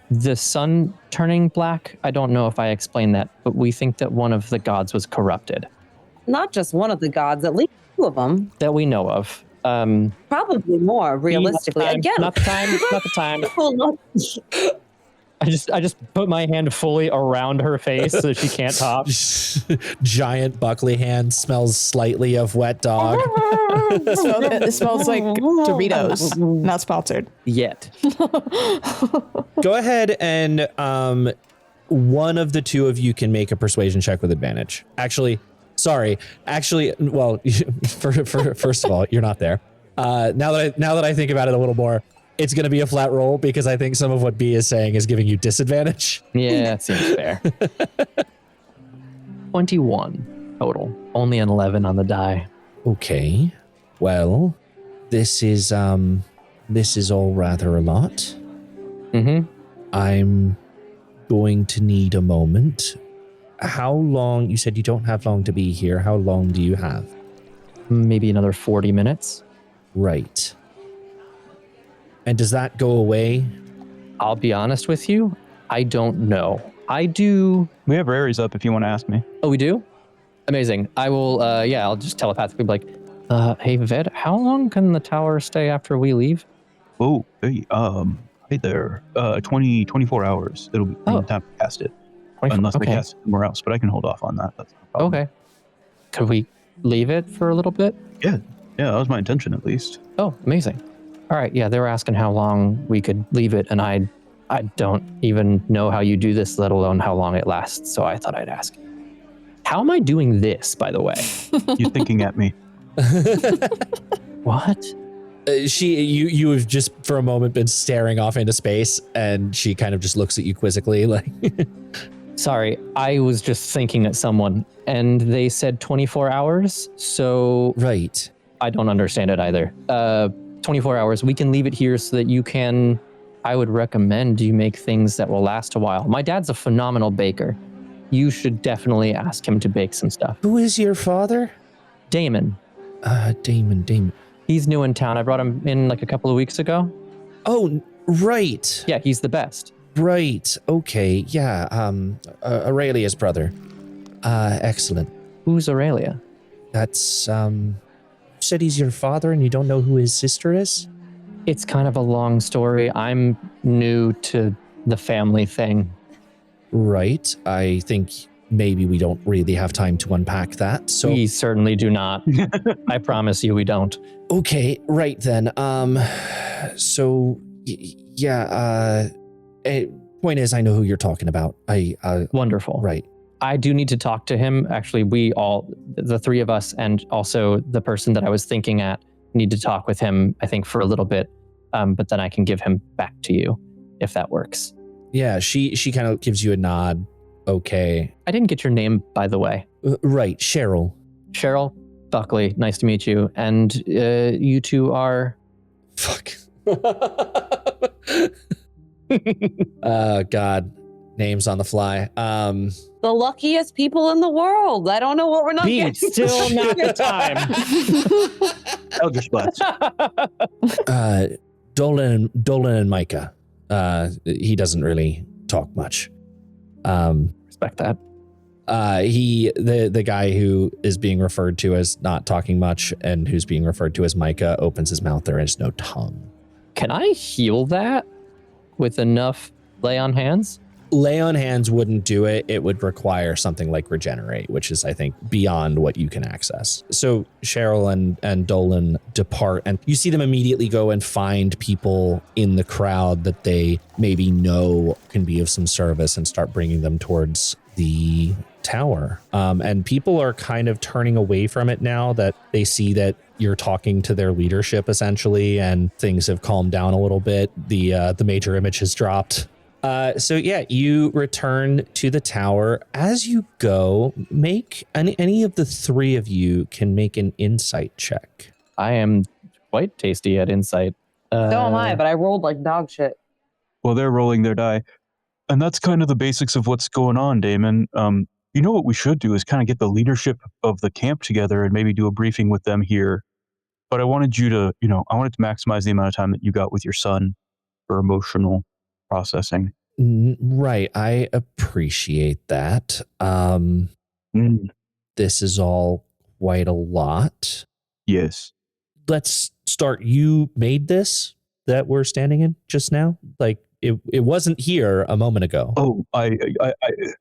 The sun turning black, I don't know if I explained that, but we think that one of the gods was corrupted. Not just one of the gods, at least two of them. That we know of. Probably more, realistically. Again, Not the time. I just put my hand fully around her face so she can't talk. Giant Buckley hand smells slightly of wet dog. It smells like Doritos. Not sponsored. Yet. Go ahead and one of the two of you can make a persuasion check with advantage. Well, first of all, you're not there. Now that I think about it a little more, it's going to be a flat roll because I think some of what B is saying is giving you disadvantage. Yeah, that seems fair. 21 total. Only an 11 on the die. Okay. Well, this is all rather a lot. Mm-hmm. I'm going to need a moment. How long? You said you don't have long to be here. How long do you have? Maybe another 40 minutes. Right. And does that go away? I'll be honest with you. I don't know. I do. We have rares up if you want to ask me. Oh, we do? Amazing. I will, I'll just telepathically be like, hey, Ved, how long can the tower stay after we leave? Oh, hey, right there. 24 hours. It'll be time to cast it. unless they okay. cast it somewhere else. But I can hold off on that. That's no problem. Okay. Could we leave it for a little bit? Yeah, that was my intention at least. Oh, amazing. All right. Yeah, they were asking how long we could leave it, and I don't even know how you do this, let alone how long it lasts. So I thought I'd ask. How am I doing this, by the way? You're thinking at me. What? You have just for a moment been staring off into space, and she kind of just looks at you quizzically, like. Sorry, I was just thinking at someone, and they said 24 hours. So Right. I don't understand it either. 24 hours. We can leave it here so that you can. I would recommend you make things that will last a while. My dad's a phenomenal baker. You should definitely ask him to bake some stuff. Who is your father? Damon. Damon. He's new in town. I brought him in like a couple of weeks ago. Oh, right. Yeah, he's the best. Right. Okay. Yeah. Aurelia's brother. Excellent. Who's Aurelia? That's, you said he's your father and you don't know who his sister is? It's kind of a long story. I'm new to the family thing. Right. I think maybe we don't really have time to unpack that. So We certainly do not. I promise you we don't. okay, right then. Point is, I know who you're talking about. Wonderful. Right. I do need to talk to him. Actually, the three of us, and also the person that I was thinking at, need to talk with him, I think, for a little bit. But then I can give him back to you, if that works. Yeah, she kind of gives you a nod. Okay. I didn't get your name, by the way. Right, Cheryl. Cheryl Buckley, nice to meet you. And you two are... Fuck. God. Names on the fly. The luckiest people in the world. I don't know what we're not getting. Still not the time. Eldritch Blast. Dolan and Micah. He doesn't really talk much. Respect that. The guy who is being referred to as not talking much and who's being referred to as Micah opens his mouth. There is no tongue. Can I heal that with enough lay on hands? Lay on hands wouldn't do it. It would require something like regenerate, which is, I think, beyond what you can access. So Cheryl and Dolan depart, and you see them immediately go and find people in the crowd that they maybe know can be of some service and start bringing them towards the tower. And people are kind of turning away from it now that they see that you're talking to their leadership, essentially, and things have calmed down a little bit. The major image has dropped. So yeah, you return to the tower. As you go, make any of the three of you can make an insight check. I am quite tasty at insight. So am I, but I rolled like dog shit. Well, they're rolling their die. And that's kind of the basics of what's going on, Damon. You know what we should do is kind of get the leadership of the camp together and maybe do a briefing with them here. But I wanted you to, I wanted to maximize the amount of time that you got with your son for emotional processing. Right. I appreciate that. This is all quite a lot. Yes. Let's start. You made this that we're standing in just now? Like it wasn't here a moment ago. Oh, I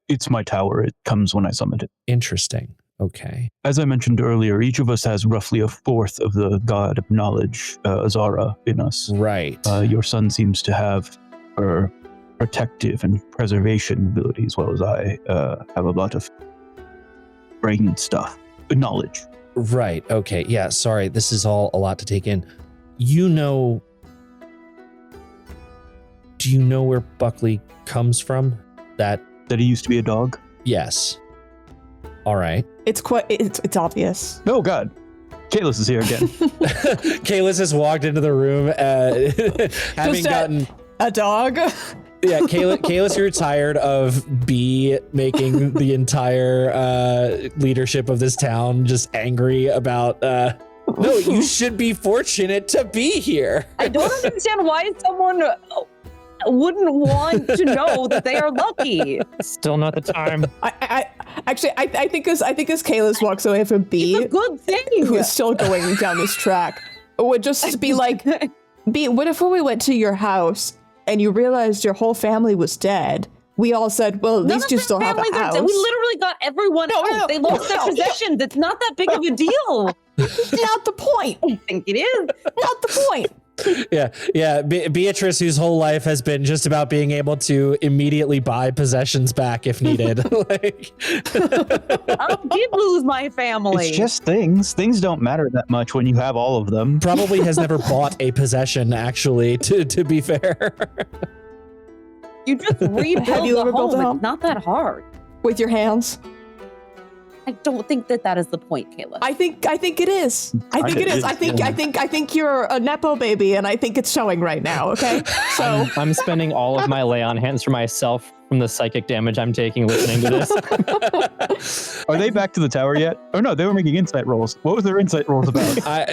it's my tower. It comes when I summoned it. Interesting. Okay. As I mentioned earlier, each of us has roughly a fourth of the god of knowledge, Azara, in us. Right. Your son seems to have protective and preservation abilities, while as I have a lot of brain stuff, knowledge. Right. Okay. Yeah. Sorry. This is all a lot to take in. Do you know where Buckley comes from? That he used to be a dog? Yes. All right. It's obvious. Oh God. Kaelis is here again. Kaelis has walked into the room having gotten a dog. Yeah, Kaelis, you're tired of B making the entire leadership of this town just angry about no, you should be fortunate to be here. I don't understand why someone wouldn't want to know that they are lucky. Still not the time. I think as Kaelis walks away from B, it's a good thing. Who's still going down this track, would just be like, B, what if when we went to your house and you realized your whole family was dead we all said, well, at least you still have a house. We literally got everyone out. They lost their possessions. It's not that big of a deal. Not the point. I think it is. Not the point. Yeah. Biatrice, whose whole life has been just about being able to immediately buy possessions back if needed. Like, I did lose my family. It's just things. Things don't matter that much when you have all of them. probably has never bought a possession, actually, to be fair. You just rebuild Have you the ever built a home? It's not that hard. With your hands? I don't think that is the point, Kaelis. I think it is. I think you're a nepo baby, and I think it's showing right now. Okay, so I'm spending all of my lay on hands for myself from the psychic damage I'm taking listening to this. Are they back to the tower yet? Oh no, they were making insight rolls. What was their insight rolls about?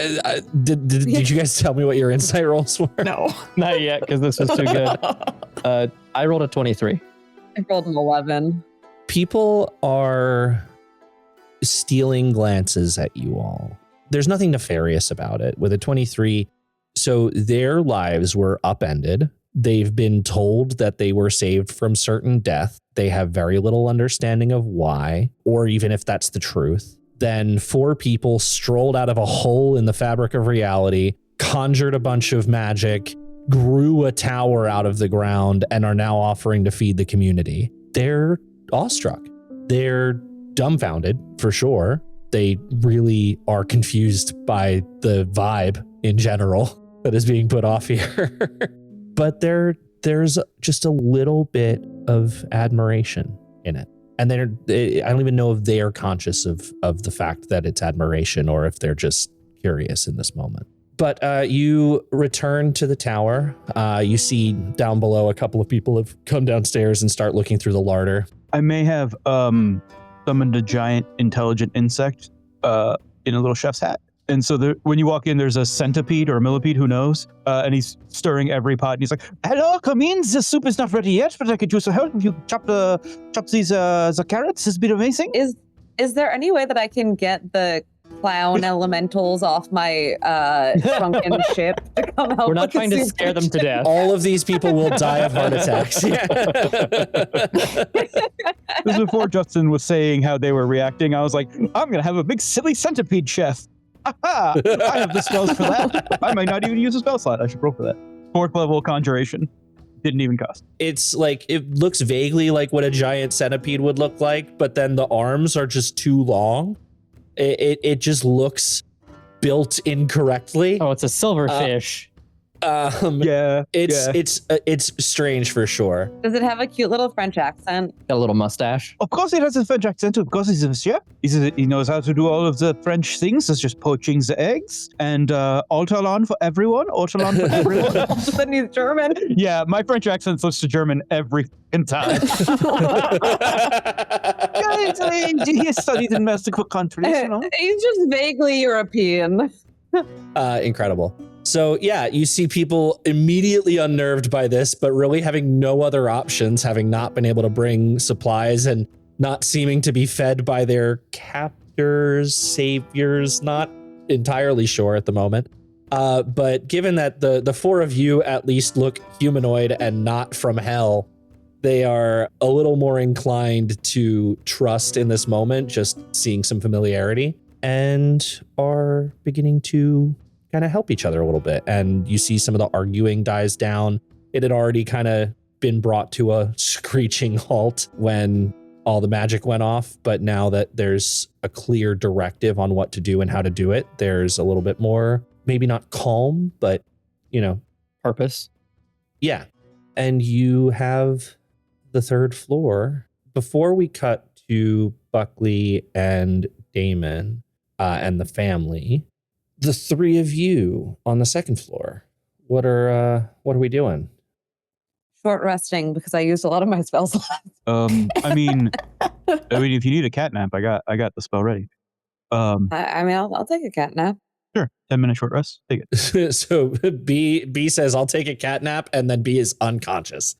Did you guys tell me what your insight rolls were? no, Not yet, because this was too good. I rolled a 23. I rolled an 11. People are stealing glances at you all. There's nothing nefarious about it. With a 23, so their lives were upended. They've been told that they were saved from certain death. They have very little understanding of why, or even if that's the truth. Then 4 people strolled out of a hole in the fabric of reality, conjured a bunch of magic, grew a tower out of the ground, and are now offering to feed the community. They're awestruck. They're dumbfounded, for sure. They really are confused by the vibe in general that is being put off here. But there's just a little bit of admiration in it. And I don't even know if they are conscious of the fact that it's admiration or if they're just curious in this moment. But you return to the tower. You see down below a couple of people have come downstairs and start looking through the larder. I may have summoned a giant intelligent insect in a little chef's hat. And so when you walk in, there's a centipede or a millipede, who knows? And he's stirring every pot. And he's like, hello, come in. The soup is not ready yet, but I could use some help. If you chop these the carrots, it's been amazing. Is there any way that I can get the clown elementals off my shrunken ship to come help? We're not trying to scare them to death. All of these people will die of heart attacks. This was before Justin was saying how they were reacting. I was like, I'm going to have a big silly centipede chef. I have the spells for that. I might not even use a spell slot. I should roll for that. 4th level conjuration. Didn't even cost. It's like, it looks vaguely like what a giant centipede would look like, but then the arms are just too long. It just looks built incorrectly. Oh, it's a silverfish. It's strange for sure. Does it have a cute little French accent? Got a little mustache. Of course, he has a French accent too, because he's a chef. He knows how to do all of the French things, such as poaching the eggs and Ortolan for everyone. Ortolan for everyone. All of a sudden he's German. Yeah, my French accent switches to German every time. He studied in Mexico countries, you know. He's just vaguely European. Incredible. So yeah, you see people immediately unnerved by this, but really having no other options, having not been able to bring supplies and not seeming to be fed by their captors, saviors, not entirely sure at the moment. But given that the 4 of you at least look humanoid and not from hell, they are a little more inclined to trust in this moment, just seeing some familiarity, and are beginning to kind of help each other a little bit. And you see some of the arguing dies down. It had already kind of been brought to a screeching halt when all the magic went off. But now that there's a clear directive on what to do and how to do it, there's a little bit more, maybe not calm, but, Purpose. Yeah. And you have the 3rd floor. Before we cut to Buckley and Damon and the family, the 3 of you on the 2nd floor, what are we doing? Short resting because I used a lot of my spell slots. I mean, if you need a cat nap, I got the spell ready. I'll take a cat nap. Sure, 10-minute short rest. Take it. So B says, "I'll take a cat nap," and then B is unconscious.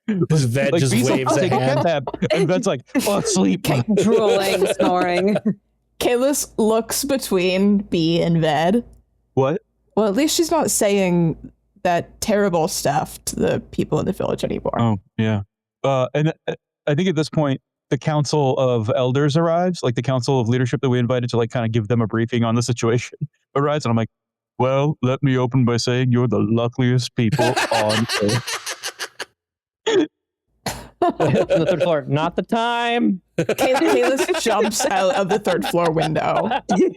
This Ved just B's waves like, a hand. cat nap, and Ved's like, "Oh, sleep." Drooling, snoring. Kaelis looks between B and Ved. What? Well, at least she's not saying that terrible stuff to the people in the village anymore. Oh, yeah. And I think at this point, the Council of Elders arrives, like the Council of Leadership that we invited to like kind of give them a briefing on the situation arrives. And I'm like, well, let me open by saying you're the luckiest people on earth. On the third floor, not the time. Kaelis jumps out of the third floor window. Wait,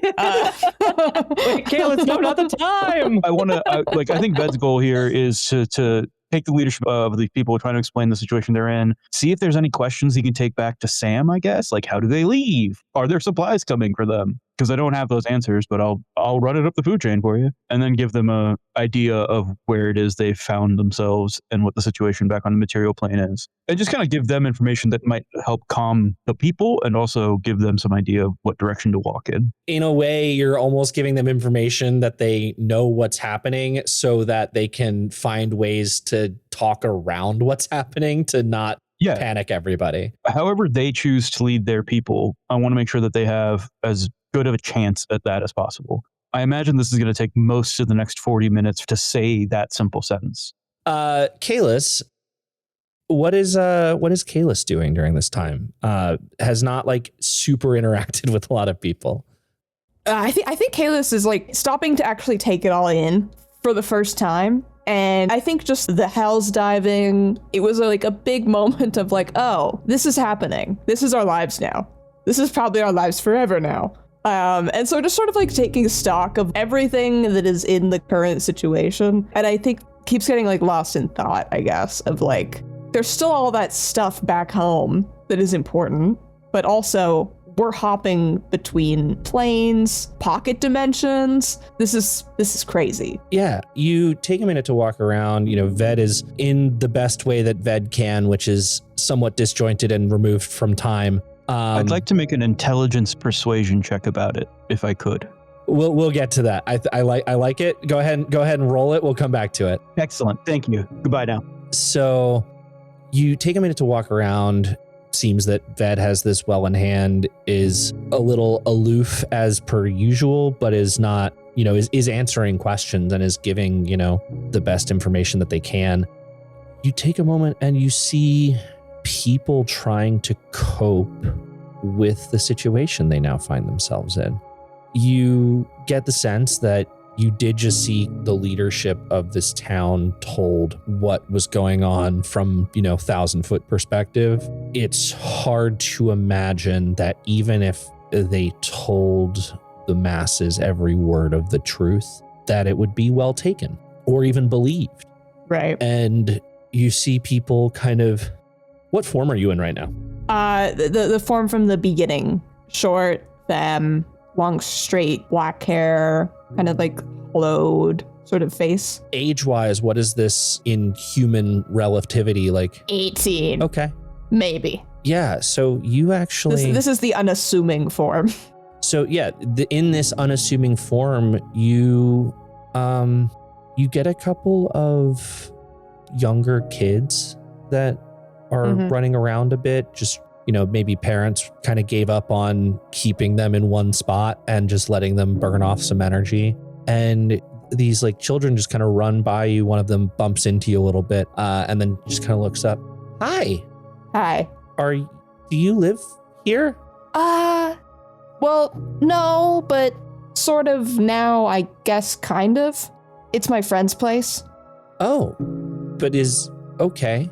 Kaelis, no, not the time. I think Ved's goal here is to take the leadership of the people trying to explain the situation they're in, see if there's any questions he can take back to Sam, I guess. Like, how do they leave? Are there supplies coming for them? Because I don't have those answers, but I'll run it up the food chain for you. And then give them a idea of where it is they've found themselves and what the situation back on the material plane is. And just kind of give them information that might help calm the people and also give them some idea of what direction to walk in. In a way, you're almost giving them information that they know what's happening so that they can find ways to talk around what's happening to not panic everybody. However they choose to lead their people, I want to make sure that they have as good of a chance at that as possible. I imagine this is going to take most of the next 40 minutes to say that simple sentence. Kaelis, what is Kaelis doing during this time? Has not like super interacted with a lot of people. I think Kaelis is like stopping to actually take it all in for the first time. And I think just the hells diving, it was like a big moment of like, oh, this is happening. This is our lives now. This is probably our lives forever now. And so just sort of like taking stock of everything that is in the current situation. And I think keeps getting like lost in thought, I guess, of like, there's still all that stuff back home that is important, but also we're hopping between planes, pocket dimensions. This is crazy. Yeah, you take a minute to walk around. You know, Ved is in the best way that Ved can, which is somewhat disjointed and removed from time. I'd like to make an intelligence persuasion check about it, if I could. We'll get to that. I like it. Go ahead and roll it. We'll come back to it. Excellent. Thank you. Goodbye now. So you take a minute to walk around. Seems that Ved has this well in hand, is a little aloof as per usual, but is not, is answering questions and is giving, the best information that they can. You take a moment and you see people trying to cope with the situation they now find themselves in. You get the sense that you did just see the leadership of this town told what was going on from, 1,000-foot perspective. It's hard to imagine that even if they told the masses every word of the truth, that it would be well taken or even believed. Right. And you see people kind of, what form are you in right now? The form from the beginning, short, femme, long, straight, black hair, kind of like hollowed sort of face. Age-wise, what is this in human relativity like? 18. Okay. Maybe. Yeah, so you actually... This is the unassuming form. So yeah, in this unassuming form, you get a couple of younger kids that are running around a bit, just maybe parents kind of gave up on keeping them in one spot and just letting them burn off some energy. And these like children just kind of run by you. One of them bumps into you a little bit and then just kind of looks up. Hi. Hi. Do you live here? Well, no, but sort of now, I guess, kind of. It's my friend's place. Oh, but okay.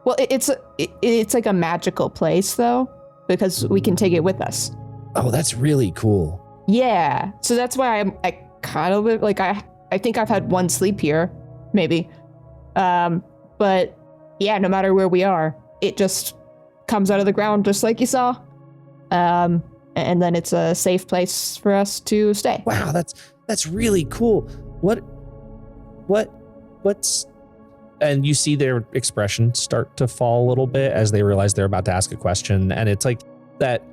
Well, it's like a magical place, though, because we can take it with us. Oh, that's really cool. Yeah, so that's why I kind of like I think I've had one sleep here, maybe. But yeah, no matter where we are, it just comes out of the ground just like you saw. And then it's a safe place for us to stay. Wow, that's really cool. What's and you see their expression start to fall a little bit as they realize they're about to ask a question. And it's like that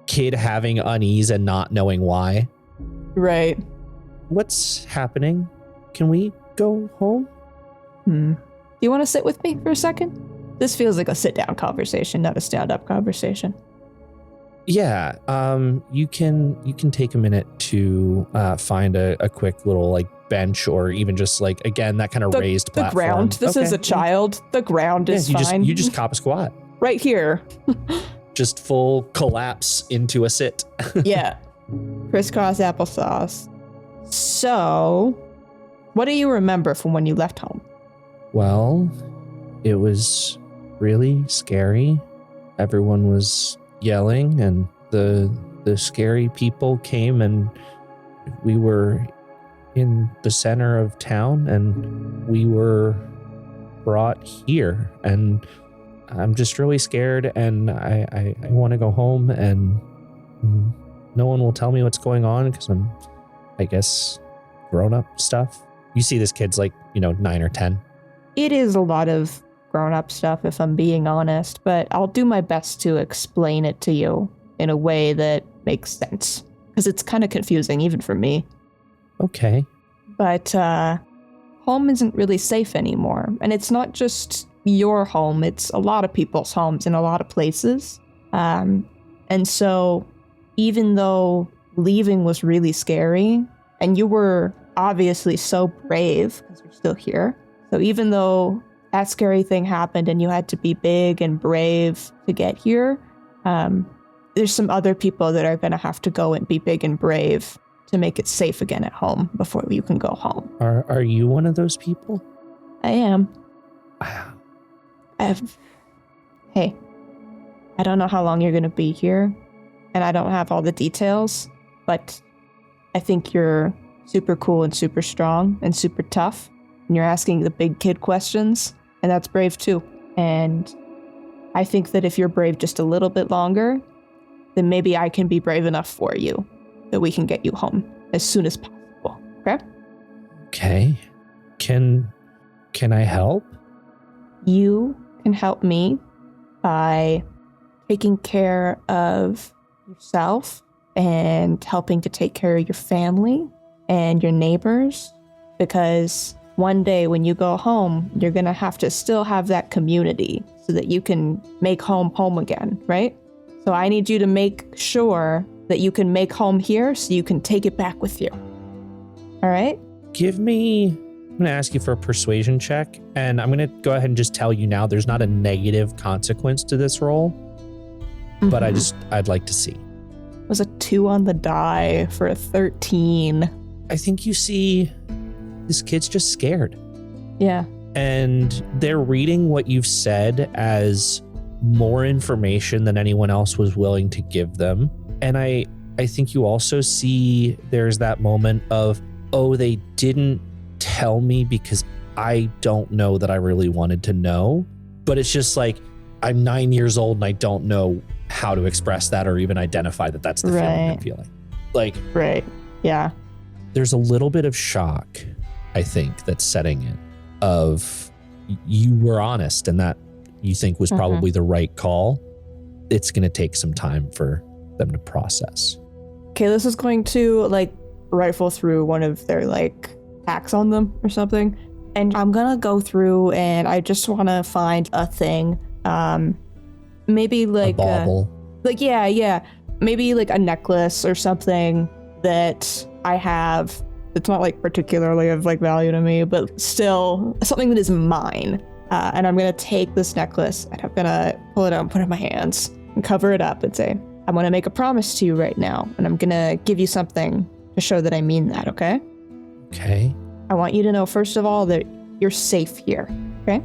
kid having unease and not knowing why. Right. What's happening? Can we go home? Do you want to sit with me for a second? This feels like a sit-down conversation, not a stand-up conversation. Yeah, you can take a minute to find a quick little like bench or even just like, again, that kind of raised the platform? ground. This is Okay. a child. The ground is fine. You just cop a squat. Right here. Just full collapse into a sit. Yeah. Crisscross applesauce. So, what do you remember from when you left home? Well, it was really scary. Everyone was yelling and the scary people came and we were in the center of town and we were brought here and I'm just really scared and I want to go home and no one will tell me what's going on because I'm, I guess, grown-up stuff. You see this kid's like, 9 or 10. It is a lot of grown-up stuff, if I'm being honest, but I'll do my best to explain it to you in a way that makes sense, because it's kind of confusing even for me. Okay. But home isn't really safe anymore, and it's not just your home, it's a lot of people's homes in a lot of places. And so even though leaving was really scary, and you were obviously so brave because you're still here, so even though that scary thing happened and you had to be big and brave to get here, there's some other people that are going to have to go and be big and brave to make it safe again at home before you can go home. Are you one of those people? I am. Wow. Hey, I don't know how long you're going to be here, and I don't have all the details, but I think you're super cool and super strong and super tough, and you're asking the big kid questions, and that's brave too. And I think that if you're brave just a little bit longer, then maybe I can be brave enough for you that we can get you home as soon as possible. Okay? Okay. Can I help? You can help me by taking care of yourself and helping to take care of your family and your neighbors, because one day when you go home, you're going to have to still have that community so that you can make home again, right? So I need you to make sure that you can make home here so you can take it back with you. All right? I'm going to ask you for a persuasion check, and I'm going to go ahead and just tell you now there's not a negative consequence to this roll, but I'd like to see. It was a 2 on the die for a 13. I think you see this kid's just scared. Yeah. And they're reading what you've said as more information than anyone else was willing to give them. And I think you also see there's that moment of, oh, they didn't tell me because I don't know that I really wanted to know. But it's just like, I'm 9 years old and I don't know how to express that or even identify that that's the feeling I'm feeling. Like, right. Yeah. There's a little bit of shock, I think, that's setting in of you were honest and that you think was probably the right call. It's going to take some time for them to process. Kaelis is going to rifle through one of their packs on them or something. And I'm going to go through and I just want to find a thing. Maybe a bauble. Yeah. Maybe a necklace or something that I have. It's not particularly of value to me, but still something that is mine. And I'm going to take this necklace and I'm going to pull it out and put it in my hands and cover it up and say, I'm going to make a promise to you right now. And I'm going to give you something to show that I mean that, okay? Okay. I want you to know, first of all, that you're safe here, okay?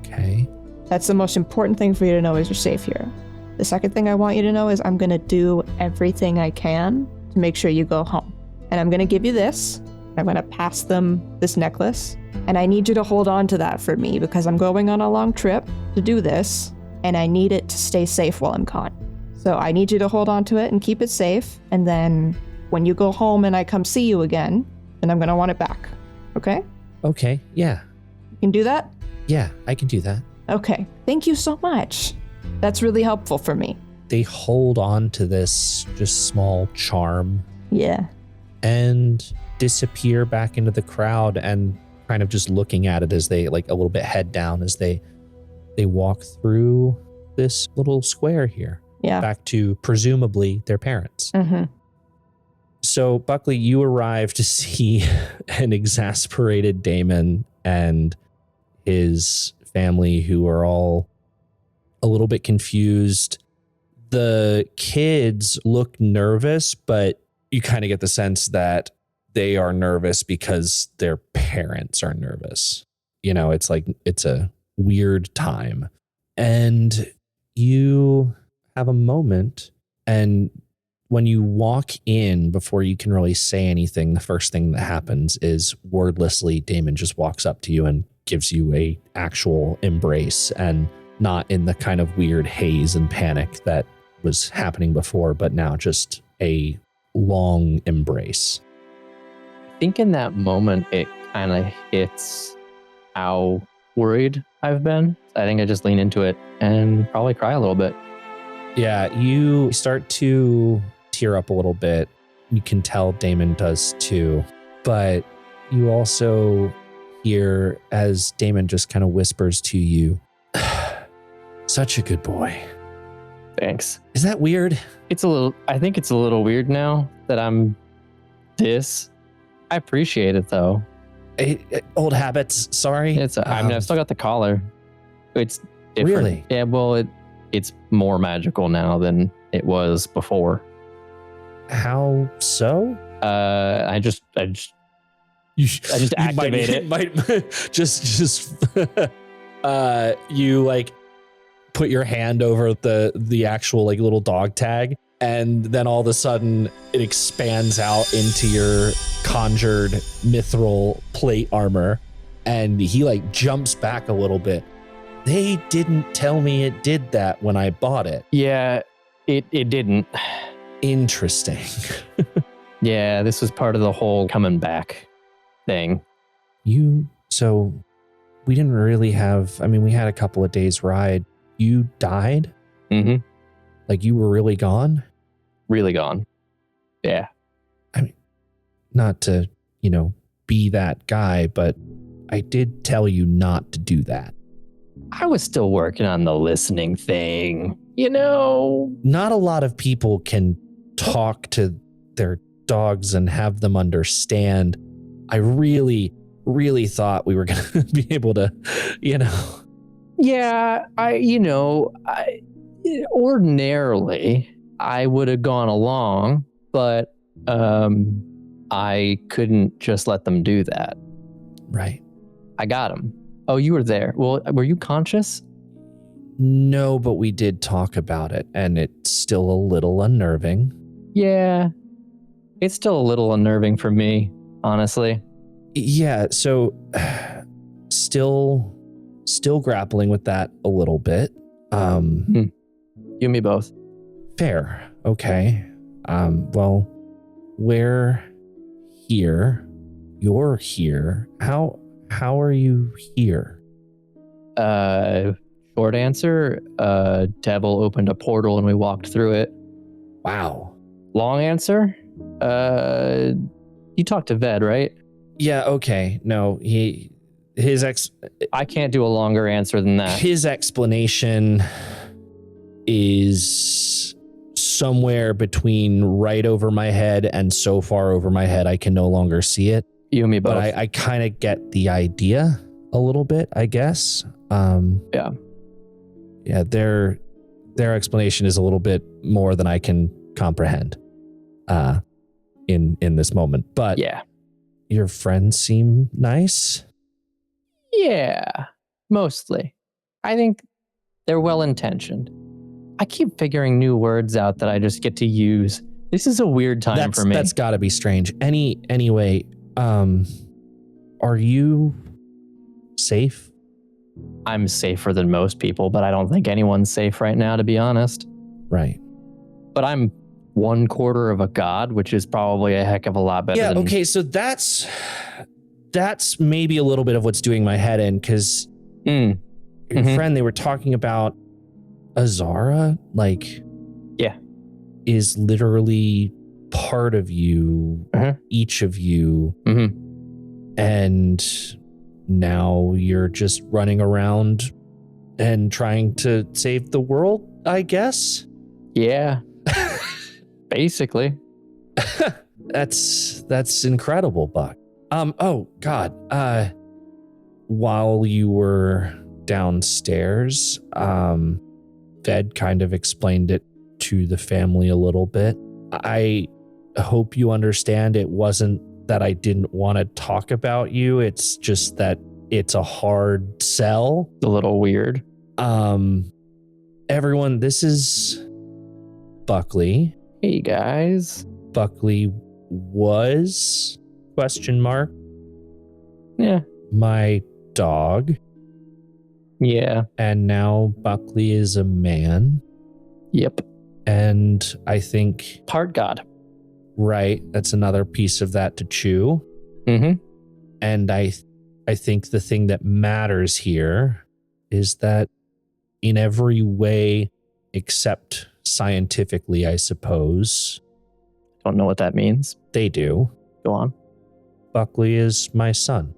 Okay. That's the most important thing for you to know, is you're safe here. The second thing I want you to know is I'm going to do everything I can to make sure you go home. And I'm going to give you this. I'm going to pass them this necklace. And I need you to hold on to that for me because I'm going on a long trip to do this. And I need it to stay safe while I'm gone. So I need you to hold on to it and keep it safe. And then when you go home and I come see you again, then I'm going to want it back. Okay? Okay. Yeah. You can do that? Yeah, I can do that. Okay. Thank you so much. That's really helpful for me. They hold on to this just small charm. Yeah. And disappear back into the crowd and kind of just looking at it as they a little bit head down as they walk through this little square here. Yeah. Back to presumably their parents. Mm-hmm. So, Buckley, you arrive to see an exasperated Damon and his family, who are all a little bit confused. The kids look nervous, but you kind of get the sense that they are nervous because their parents are nervous. You know, it's like it's a weird time. And you have a moment, and when you walk in, before you can really say anything, the first thing that happens is wordlessly Damon just walks up to you and gives you a actual embrace, and not in the kind of weird haze and panic that was happening before, but now just a long embrace. I think in that moment, it kind of hits how worried I've been. I think I just lean into it and probably cry a little bit. Yeah, you start to tear up a little bit. You can tell Damon does too, but you also hear as Damon just kind of whispers to you, such a good boy. Thanks. Is that weird? I think it's a little weird now that I'm this. I appreciate it though. Old habits, sorry. I mean, I've still got the collar. It's different. Really? Yeah, well, it's more magical now than it was before. How so? I just activate it. Might just you like put your hand over the actual like little dog tag, and then all of a sudden it expands out into your conjured mithril plate armor, and he like jumps back a little bit. They didn't tell me it did that when I bought it. Yeah, it didn't. Interesting. Yeah, this was part of the whole coming back thing. So we didn't really have, I mean, we had a couple of days ride. You died? Mm-hmm. Like you were really gone? Really gone. Yeah. I mean, not to, be that guy, but I did tell you not to do that. I was still working on the listening thing, Not a lot of people can talk to their dogs and have them understand. I really, really thought we were going to be able to, Yeah, ordinarily I would have gone along, but I couldn't just let them do that. Right. I got him. Oh, you were there. Well, were you conscious? No, but we did talk about it, and it's still a little unnerving. Yeah, it's still a little unnerving for me, honestly. Yeah, so still grappling with that a little bit. You and me both. Fair. Okay. Well, we're here. You're here. How are you here? Short answer, Devil opened a portal and we walked through it. Wow. Long answer, you talked to Ved, right? Yeah, okay. No, I can't do a longer answer than that. His explanation is somewhere between right over my head and so far over my head I can no longer see it. You and me both. But I kind of get the idea a little bit, I guess. Yeah. Yeah, their explanation is a little bit more than I can comprehend in this moment. But yeah, your friends seem nice. Yeah, mostly. I think they're well-intentioned. I keep figuring new words out that I just get to use. This is a weird time for me. That's got to be strange. Anyway, are you safe? I'm safer than most people, but I don't think anyone's safe right now, to be honest. Right. But I'm 1/4 of a god, which is probably a heck of a lot better than... Okay, so that's maybe a little bit of what's doing my head in, because your friend, they were talking about Azara, is literally part of you, each of you, and now you're just running around and trying to save the world, I guess? Yeah. Basically. That's incredible, Buck. Oh God. While you were downstairs, Ved kind of explained it to the family a little bit. I hope you understand it wasn't that I didn't want to talk about you. It's just that it's a hard sell. A little weird. Everyone, this is Buckley. Hey, guys. Buckley was, ? Yeah. My dog. Yeah. And now Buckley is a man. Yep. And I think... Part God. Right. That's another piece of that to chew. Mm-hmm. And I think the thing that matters here is that in every way except scientifically, I suppose. Don't know what that means. They do. Go on. Buckley is my son.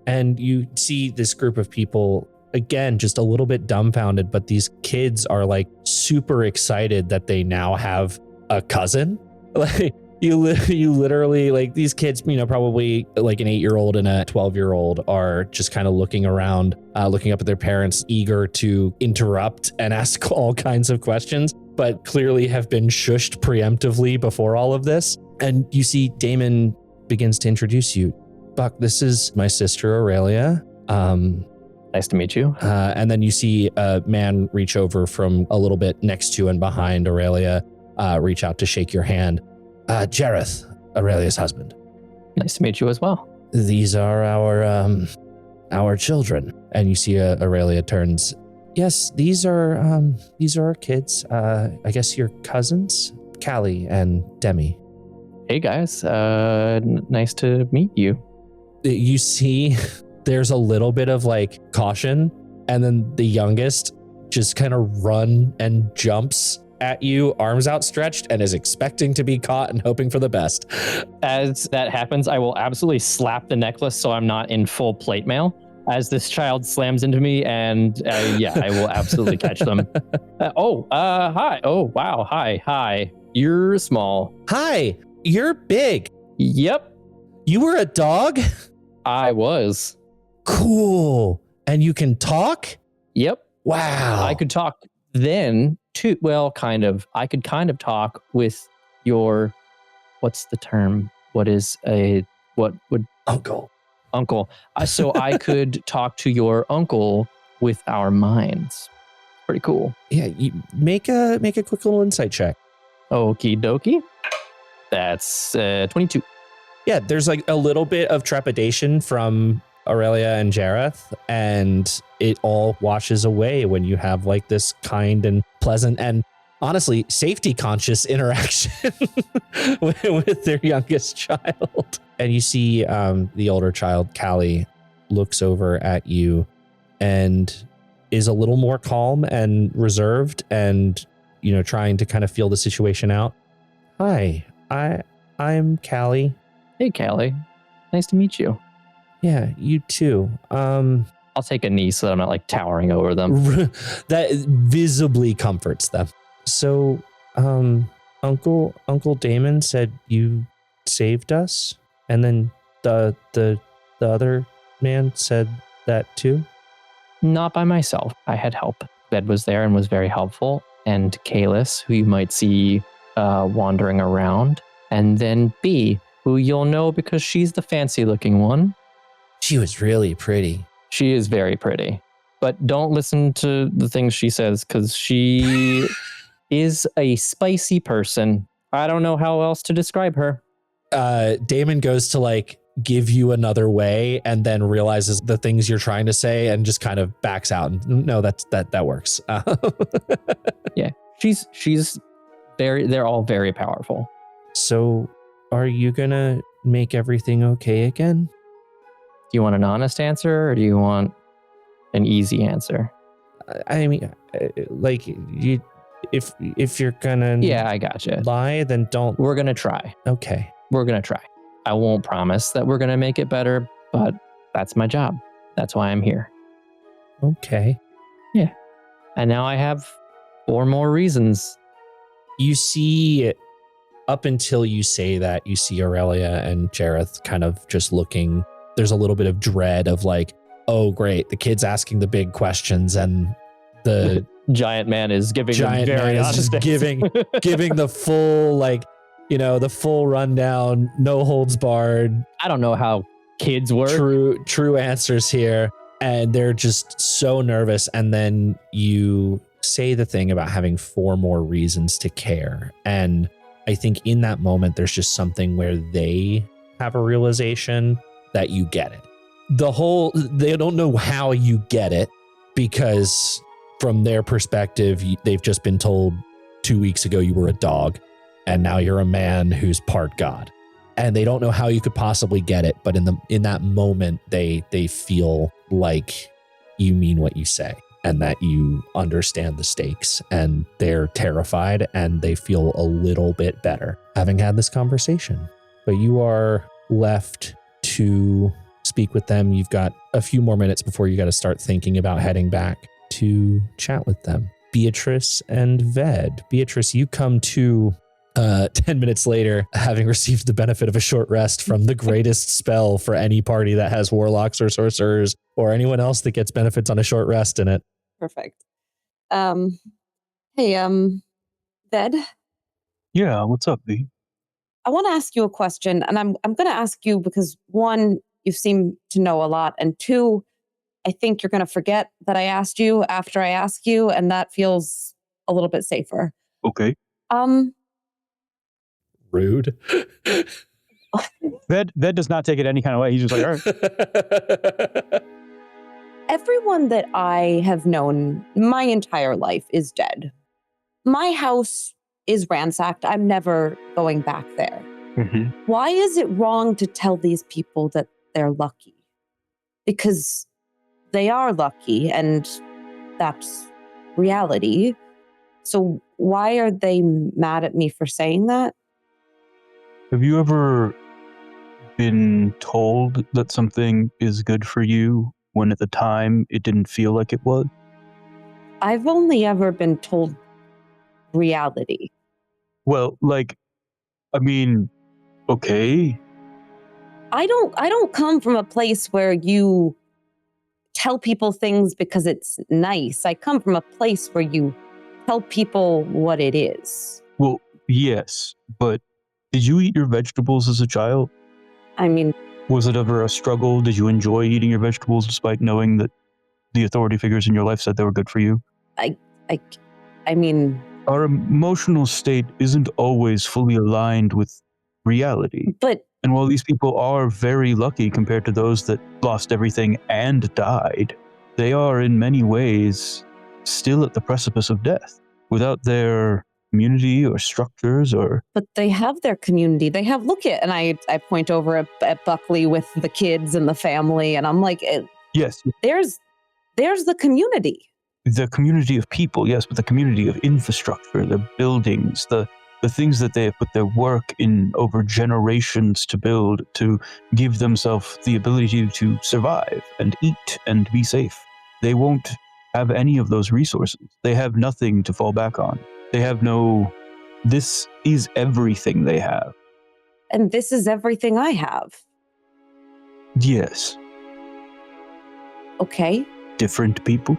And you see this group of people, again, just a little bit dumbfounded, but these kids are like super excited that they now have a cousin. Like you literally, like these kids, probably like an 8-year-old and a 12-year-old are just kind of looking around, looking up at their parents, eager to interrupt and ask all kinds of questions, but clearly have been shushed preemptively before all of this. And you see Damon begins to introduce you. Buck, this is my sister Aurelia. Nice to meet you. And then you see a man reach over from a little bit next to and behind Aurelia, reach out to shake your hand. Jareth, Aurelia's husband. Nice to meet you as well. These are our children. And you see Aurelia turns. Yes, these are our kids. I guess your cousins, Callie and Demi. Hey guys, nice to meet you. You see there's a little bit of like caution, and then the youngest just kind of run and jumps at you, arms outstretched, and is expecting to be caught and hoping for the best. As that happens, I will absolutely slap the necklace so I'm not in full plate mail as this child slams into me, and I will absolutely catch them. Hi. Oh, wow. Hi. You're small. Hi, you're big. Yep. You were a dog? I was. Cool. And you can talk? Yep. Wow. I could talk then too. Well, kind of. I could kind of talk with your, what's the term? What would uncle? So I could talk to your uncle with our minds. Pretty cool. Yeah, you make a quick little insight check. Okie dokie. That's 22. Yeah, there's like a little bit of trepidation from Aurelia and Jareth, and it all washes away when you have like this kind and pleasant and honestly safety conscious interaction with their youngest child. And you see the older child, Callie, looks over at you and is a little more calm and reserved and, trying to kind of feel the situation out. Hi, I'm Callie. Hey, Callie. Nice to meet you. Yeah, you too. I'll take a knee so that I'm not like towering over them. That visibly comforts them. So, Uncle Damon said you saved us, and then the other man said that too. Not by myself. I had help. Ved was there and was very helpful, and Kaelis, who you might see wandering around, and then B, who you'll know because she's the fancy-looking one. She was really pretty. She is very pretty. But don't listen to the things she says, because she is a spicy person. I don't know how else to describe her. Damon goes to like give you another way and then realizes the things you're trying to say and just kind of backs out. And no, that works. Yeah, she's very, they're all very powerful. So are you gonna make everything okay again? Do you want an honest answer or do you want an easy answer? I mean, like you, if you're gonna I gotcha. lie, then don't. We're gonna try. Okay. We're gonna try. I won't promise that we're gonna make it better, but that's my job. That's why I'm here. Okay. Yeah. And now I have 4 more reasons. You see Up until you say that, you see Aurelia and Jareth kind of just looking. There's a little bit of dread of like, oh, great, the kid's asking the big questions, and the giant man is giving giant them very man is honest just giving the full, like, the full rundown, no holds barred. I don't know how kids work. True answers here. And they're just so nervous. And then you say the thing about having 4 more reasons to care. And I think in that moment, there's just something where they have a realization that you get it. They don't know how you get it, because from their perspective, they've just been told 2 weeks ago you were a dog, and now you're a man who's part God. And they don't know how you could possibly get it, but in that moment, they feel like you mean what you say and that you understand the stakes, and they're terrified and they feel a little bit better having had this conversation. But you are left to speak with them. You've got a few more minutes before you got to start thinking about heading back to chat with them. Biatrice and Ved. Biatrice, you come to 10 minutes later, having received the benefit of a short rest from the greatest spell for any party that has warlocks or sorcerers or anyone else that gets benefits on a short rest in it. Perfect. Hey, Ved? Yeah, what's up, V? I want to ask you a question, and I'm going to ask you because, 1, you seem to know a lot, and 2, I think you're going to forget that I asked you after I ask you, and that feels a little bit safer. Okay. Rude. Ved does not take it any kind of way. He's just like, all right. Everyone that I have known my entire life is dead. My house is ransacked. I'm never going back there. Mm-hmm. Why is it wrong to tell these people that they're lucky? Because they are lucky, and that's reality. So why are they mad at me for saying that? Have you ever been told that something is good for you when at the time it didn't feel like it was? I've only ever been told reality. Well, okay. I don't come from a place where you tell people things because it's nice. I come from a place where you tell people what it is. Well, yes, but did you eat your vegetables as a child? I mean, Was it ever a struggle? Did you enjoy eating your vegetables despite knowing that the authority figures in your life said they were good for you? I mean, Our emotional state isn't always fully aligned with reality. but And while these people are very lucky compared to those that lost everything and died, they are in many ways still at the precipice of death. Without their community or structures or... But they have their community. They have, look at, and I point over at Buckley with the kids and the family, and I'm like, Yes. there's the community. The community of people, yes, but the community of infrastructure, the buildings, the things that they have put their work in over generations to build to give themselves the ability to survive and eat and be safe. They won't have any of those resources. They have nothing to fall back on. They have no... This is everything they have. And this is everything I have. Yes. Okay. Different people.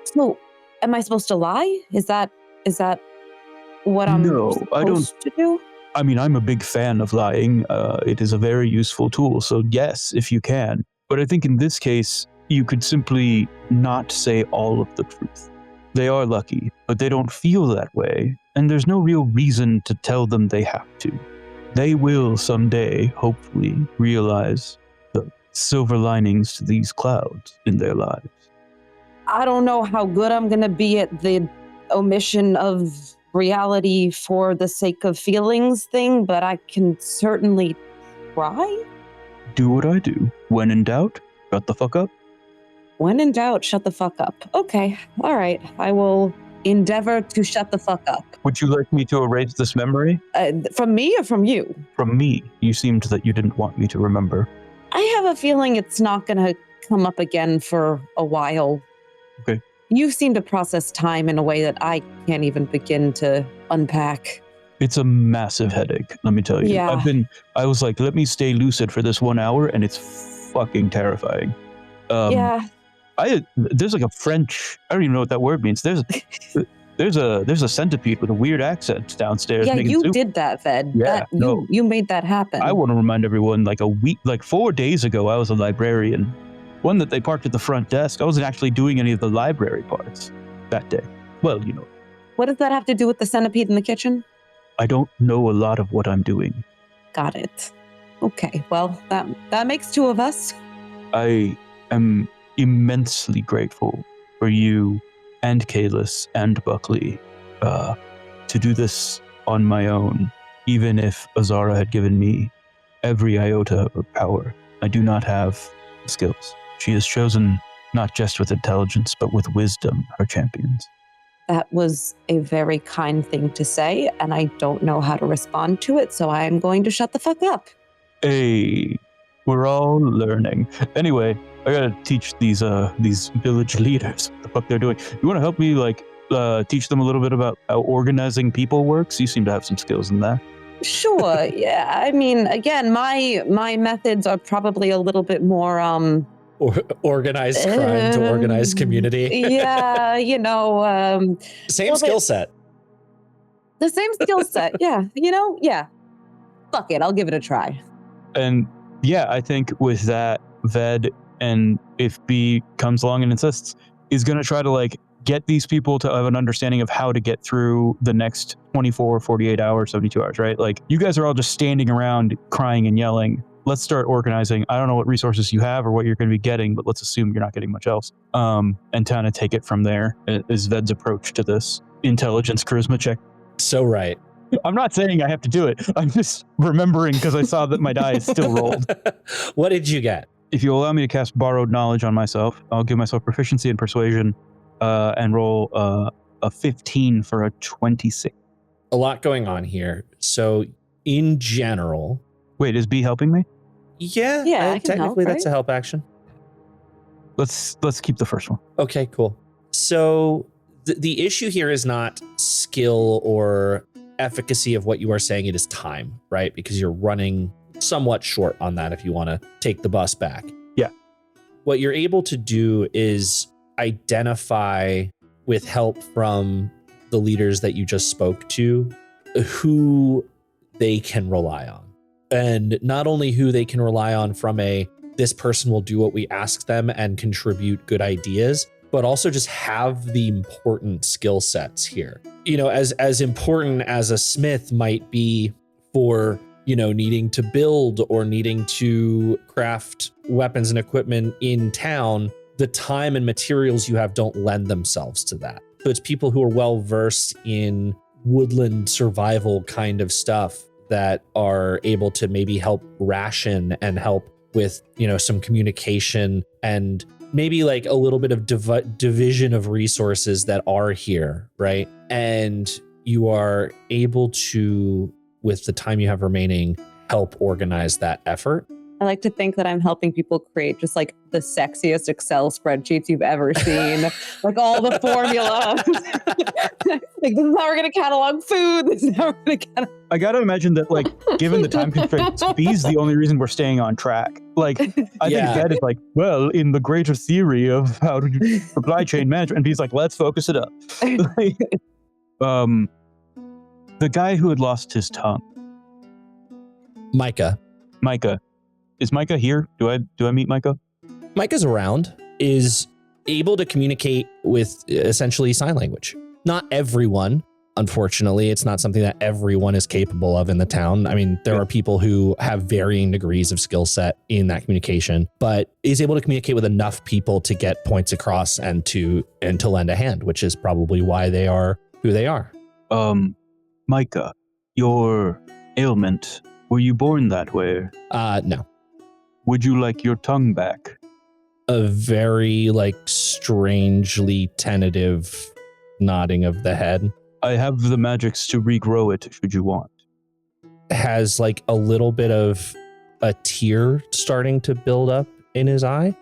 So, am I supposed to lie? Is that what I'm supposed to do? I mean, I'm a big fan of lying. It is a very useful tool. So yes, if you can. But I think in this case, you could simply not say all of the truth. They are lucky, but they don't feel that way. And there's no real reason to tell them they have to. They will someday, hopefully, realize the silver linings to these clouds in their lives. I don't know how good I'm going to be at the omission of reality for the sake of feelings thing, but I can certainly try. Do what I do. When in doubt, shut the fuck up. When in doubt, shut the fuck up. Okay, all right. I will endeavor to shut the fuck up. Would you like me to erase this memory? From me or from you? From me. You seemed that you didn't want me to remember. I have a feeling it's not going to come up again for a while. Okay. You seem to process time in a way that I can't even begin to unpack. It's a massive headache, let me tell you. Yeah. I was like, let me stay lucid for this 1 hour, and it's fucking terrifying. Yeah. There's like a French, I don't even know what that word means. There's a centipede with a weird accent downstairs. Yeah, making you soup. did that, Ved. Yeah, You made that happen. I want to remind everyone, like 4 days ago, I was a librarian. One that they parked at the front desk. I wasn't actually doing any of the library parts that day. Well, What does that have to do with the centipede in the kitchen? I don't know a lot of what I'm doing. Got it. Okay, well, that makes 2 of us. I am immensely grateful for you and Kaelis and Buckley to do this on my own, even if Azara had given me every iota of power. I do not have the skills. She has chosen not just with intelligence, but with wisdom, her champions. That was a very kind thing to say, and I don't know how to respond to it, so I'm going to shut the fuck up. Hey, we're all learning. Anyway, I gotta teach these village leaders what the fuck they're doing. You want to help me, teach them a little bit about how organizing people works? You seem to have some skills in that. Sure, yeah. I mean, again, my methods are probably a little bit more, organized crime to organized community. Yeah, Same skill set. The same skill set, yeah. Yeah. Fuck it, I'll give it a try. And yeah, I think with that, Ved, and if B comes along and insists, is going to try to get these people to have an understanding of how to get through the next 24, 48 hours, 72 hours, right? You guys are all just standing around crying and yelling. Let's start organizing. I don't know what resources you have or what you're going to be getting, but let's assume you're not getting much else. And kind of take it from there is Ved's approach to this. Intelligence charisma check. So right. I'm not saying I have to do it. I'm just remembering because I saw that my die is still rolled. What did you get? If you allow me to cast borrowed knowledge on myself, I'll give myself proficiency in persuasion and roll a 15 for a 26. A lot going on here. So in general... Wait, is B helping me? Yeah, I can technically help, right? That's a help action. Let's keep the first one. Okay, cool. So the issue here is not skill or efficacy of what you are saying. It is time, right? Because you're running somewhat short on that if you want to take the bus back. Yeah. What you're able to do is identify, with help from the leaders that you just spoke to, who they can rely on. And not only who they can rely on from this person will do what we ask them and contribute good ideas, but also just have the important skill sets here. As important as a smith might be for, needing to build or needing to craft weapons and equipment in town, the time and materials you have don't lend themselves to that. So it's people who are well versed in woodland survival kind of stuff that are able to maybe help ration and help with, some communication and maybe a little bit of division of resources that are here, right? And you are able to, with the time you have remaining, help organize that effort. I like to think that I'm helping people create just the sexiest Excel spreadsheets you've ever seen. All the formulas. This is how we're going to catalog food. This is how we're going to catalog. I got to imagine that, given the time constraints, B's the only reason we're staying on track. I think that is well, in the greater theory of how to do supply chain management, and B's let's focus it up. The guy who had lost his tongue. Micah. Is Micah here? Do I meet Micah? Micah's around, is able to communicate with essentially sign language. Not everyone, unfortunately. It's not something that everyone is capable of in the town. I mean, there are people who have varying degrees of skill set in that communication, but is able to communicate with enough people to get points across and to lend a hand, which is probably why they are who they are. Micah, your ailment, were you born that way? No. Would you like your tongue back? A very strangely tentative nodding of the head. I have the magics to regrow it should you want. Has a little bit of a tear starting to build up in his eye.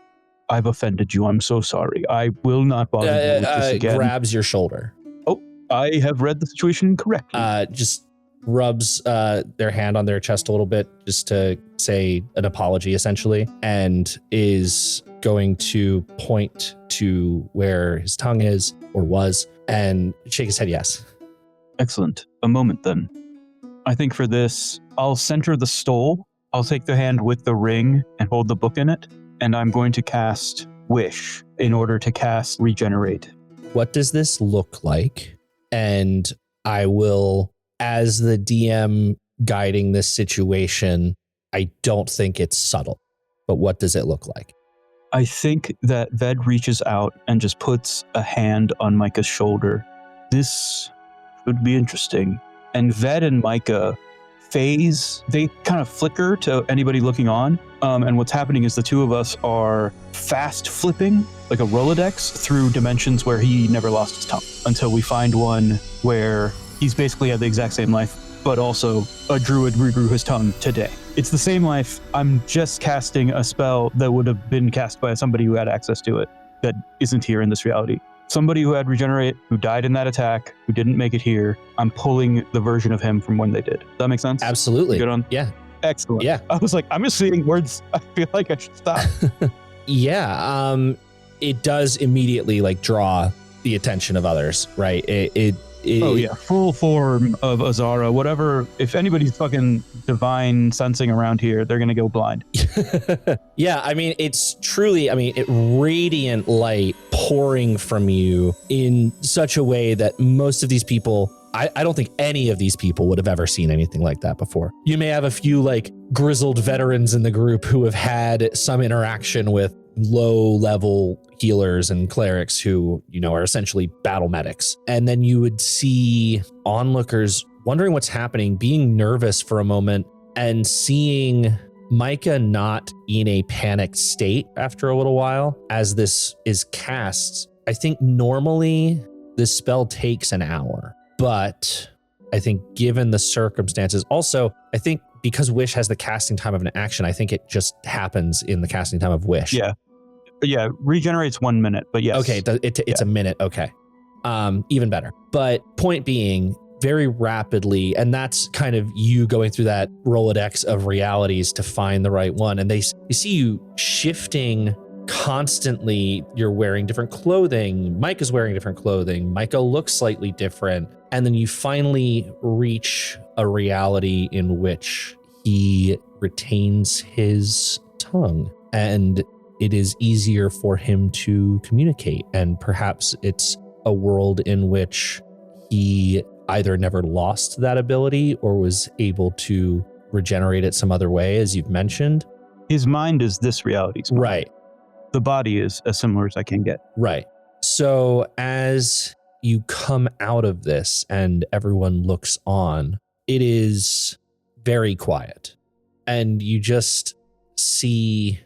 I've offended you. I'm so sorry. I will not bother you with this again. Grabs your shoulder. Oh, I have read the situation correctly. Just rubs their hand on their chest a little bit just to say an apology, essentially, and is going to point to where his tongue is or was and shake his head yes. Excellent. A moment then. I think for this, I'll center the stole. I'll take the hand with the ring and hold the book in it, and I'm going to cast Wish in order to cast Regenerate. What does this look like? And I will, as the DM guiding this situation, I don't think it's subtle, but what does it look like? I think that Ved reaches out and just puts a hand on Micah's shoulder. This would be interesting. And Ved and Micah phase, they kind of flicker to anybody looking on. And what's happening is the two of us are fast flipping like a Rolodex through dimensions where he never lost his tongue until we find one where he's basically had the exact same life, but also a druid regrew his tongue today. It's the same life. I'm just casting a spell that would have been cast by somebody who had access to it that isn't here in this reality. Somebody who had Regenerate, who died in that attack, who didn't make it here. I'm pulling the version of him from when they did. Does that make sense? Absolutely. Good on? Yeah. Excellent. Yeah. I was like, I'm just seeing words. I feel like I should stop. Yeah. It does immediately like draw the attention of others, right? Oh yeah, full form of Azara, whatever. If anybody's fucking divine sensing around here, they're gonna go blind. Yeah, I mean, it's truly, radiant light pouring from you in such a way that most of these people, I don't think any of these people would have ever seen anything like that before. You may have a few like grizzled veterans in the group who have had some interaction with low-level healers and clerics who, are essentially battle medics. And then you would see onlookers wondering what's happening, being nervous for a moment, and seeing Micah not in a panicked state after a little while as this is cast. I think normally this spell takes an hour, but I think given the circumstances, also, I think because Wish has the casting time of an action, I think it just happens in the casting time of Wish. Yeah, regenerates 1 minute, but yes. Okay, it's a minute, okay. Even better. But point being, very rapidly, and that's kind of you going through that Rolodex of realities to find the right one, and they see you shifting constantly. You're wearing different clothing, Micah's wearing different clothing, Micah looks slightly different, and then you finally reach a reality in which he retains his tongue, and it is easier for him to communicate. And perhaps it's a world in which he either never lost that ability or was able to regenerate it some other way, as you've mentioned. His mind is this reality's mind. Right. The body is as similar as I can get. Right. So as you come out of this and everyone looks on, it is very quiet. And you just see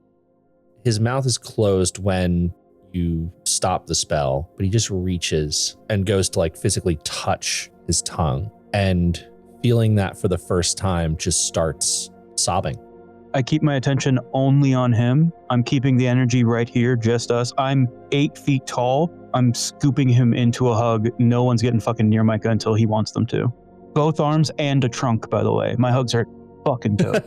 his mouth is closed when you stop the spell, but he just reaches and goes to like physically touch his tongue, and feeling that for the first time just starts sobbing. I keep my attention only on him. I'm keeping the energy right here, just us. I'm 8 feet tall. I'm scooping him into a hug. No one's getting fucking near Micah until he wants them to. Both arms and a trunk, by the way. My hugs are fucking dope.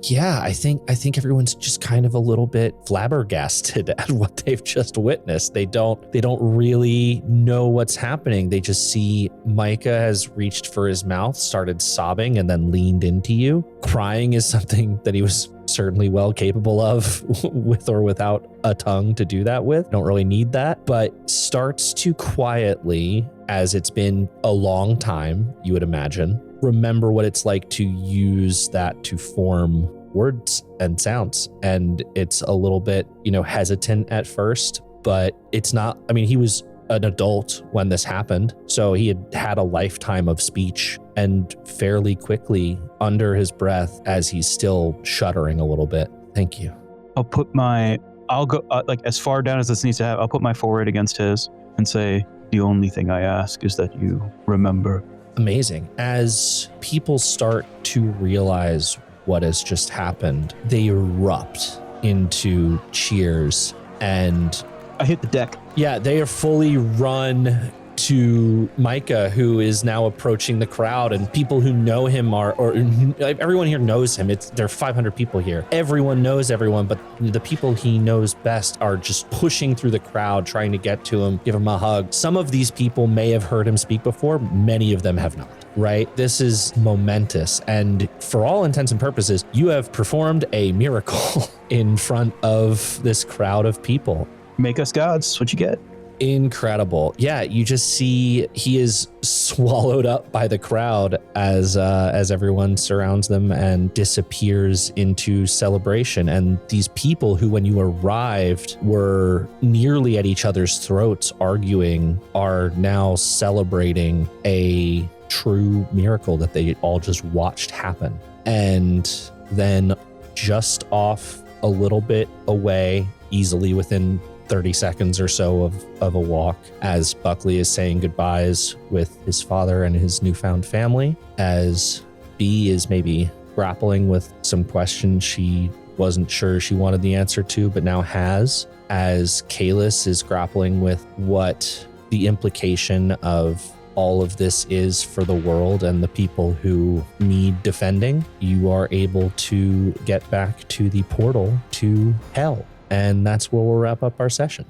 Yeah, I think everyone's just kind of a little bit flabbergasted at what they've just witnessed. They don't really know what's happening. They just see Micah has reached for his mouth, started sobbing, and then leaned into you. Crying is something that he was certainly well capable of with or without a tongue to do that with. Don't really need that, but starts to quietly, as it's been a long time, you would imagine, remember what it's like to use that to form words and sounds. And it's a little bit, hesitant at first, but it's not, he was an adult when this happened. So he had a lifetime of speech, and fairly quickly under his breath, as he's still shuddering a little bit. Thank you. I'll go as far down as this needs to have. I'll put my forehead against his and say, the only thing I ask is that you remember. Amazing. As people start to realize what has just happened, they erupt into cheers, and I hit the deck. yeah, they are fully run to Micah, who is now approaching the crowd, and people who know him everyone here knows him. There are 500 people here. Everyone knows everyone, but the people he knows best are just pushing through the crowd, trying to get to him, give him a hug. Some of these people may have heard him speak before. Many of them have not, right? This is momentous. And for all intents and purposes, you have performed a miracle in front of this crowd of people. Make us gods. That's what you get. Incredible. Yeah, you just see he is swallowed up by the crowd as everyone surrounds them and disappears into celebration. And these people who, when you arrived, were nearly at each other's throats arguing, are now celebrating a true miracle that they all just watched happen. And then just off a little bit away, easily within 30 seconds or so of a walk, as Buckley is saying goodbyes with his father and his newfound family, as B is maybe grappling with some questions she wasn't sure she wanted the answer to, but now has, as Kaelis is grappling with what the implication of all of this is for the world and the people who need defending. You are able to get back to the portal to hell. And that's where we'll wrap up our session.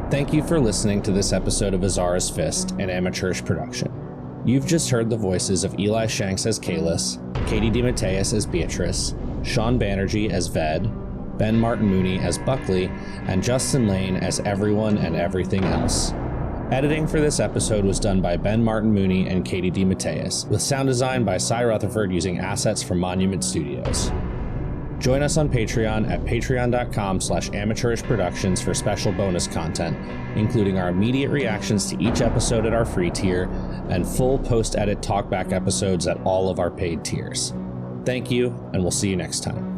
Thank you for listening to this episode of Azara's Fist, an amateurish production. You've just heard the voices of Eli Shanks as Kaelis, Katie DeMatteis as Biatrice, Shawn Banerjee as Ved, Ben Martin Mooney as Buckley, and Justin Lane as everyone and everything else. Editing for this episode was done by Ben Martin Mooney and Katie DeMatteis, with sound design by Cy Rutherford using assets from Monument Studios. Join us on Patreon at patreon.com/amateurishproductions for special bonus content, including our immediate reactions to each episode at our free tier and full post-edit talkback episodes at all of our paid tiers. Thank you, and we'll see you next time.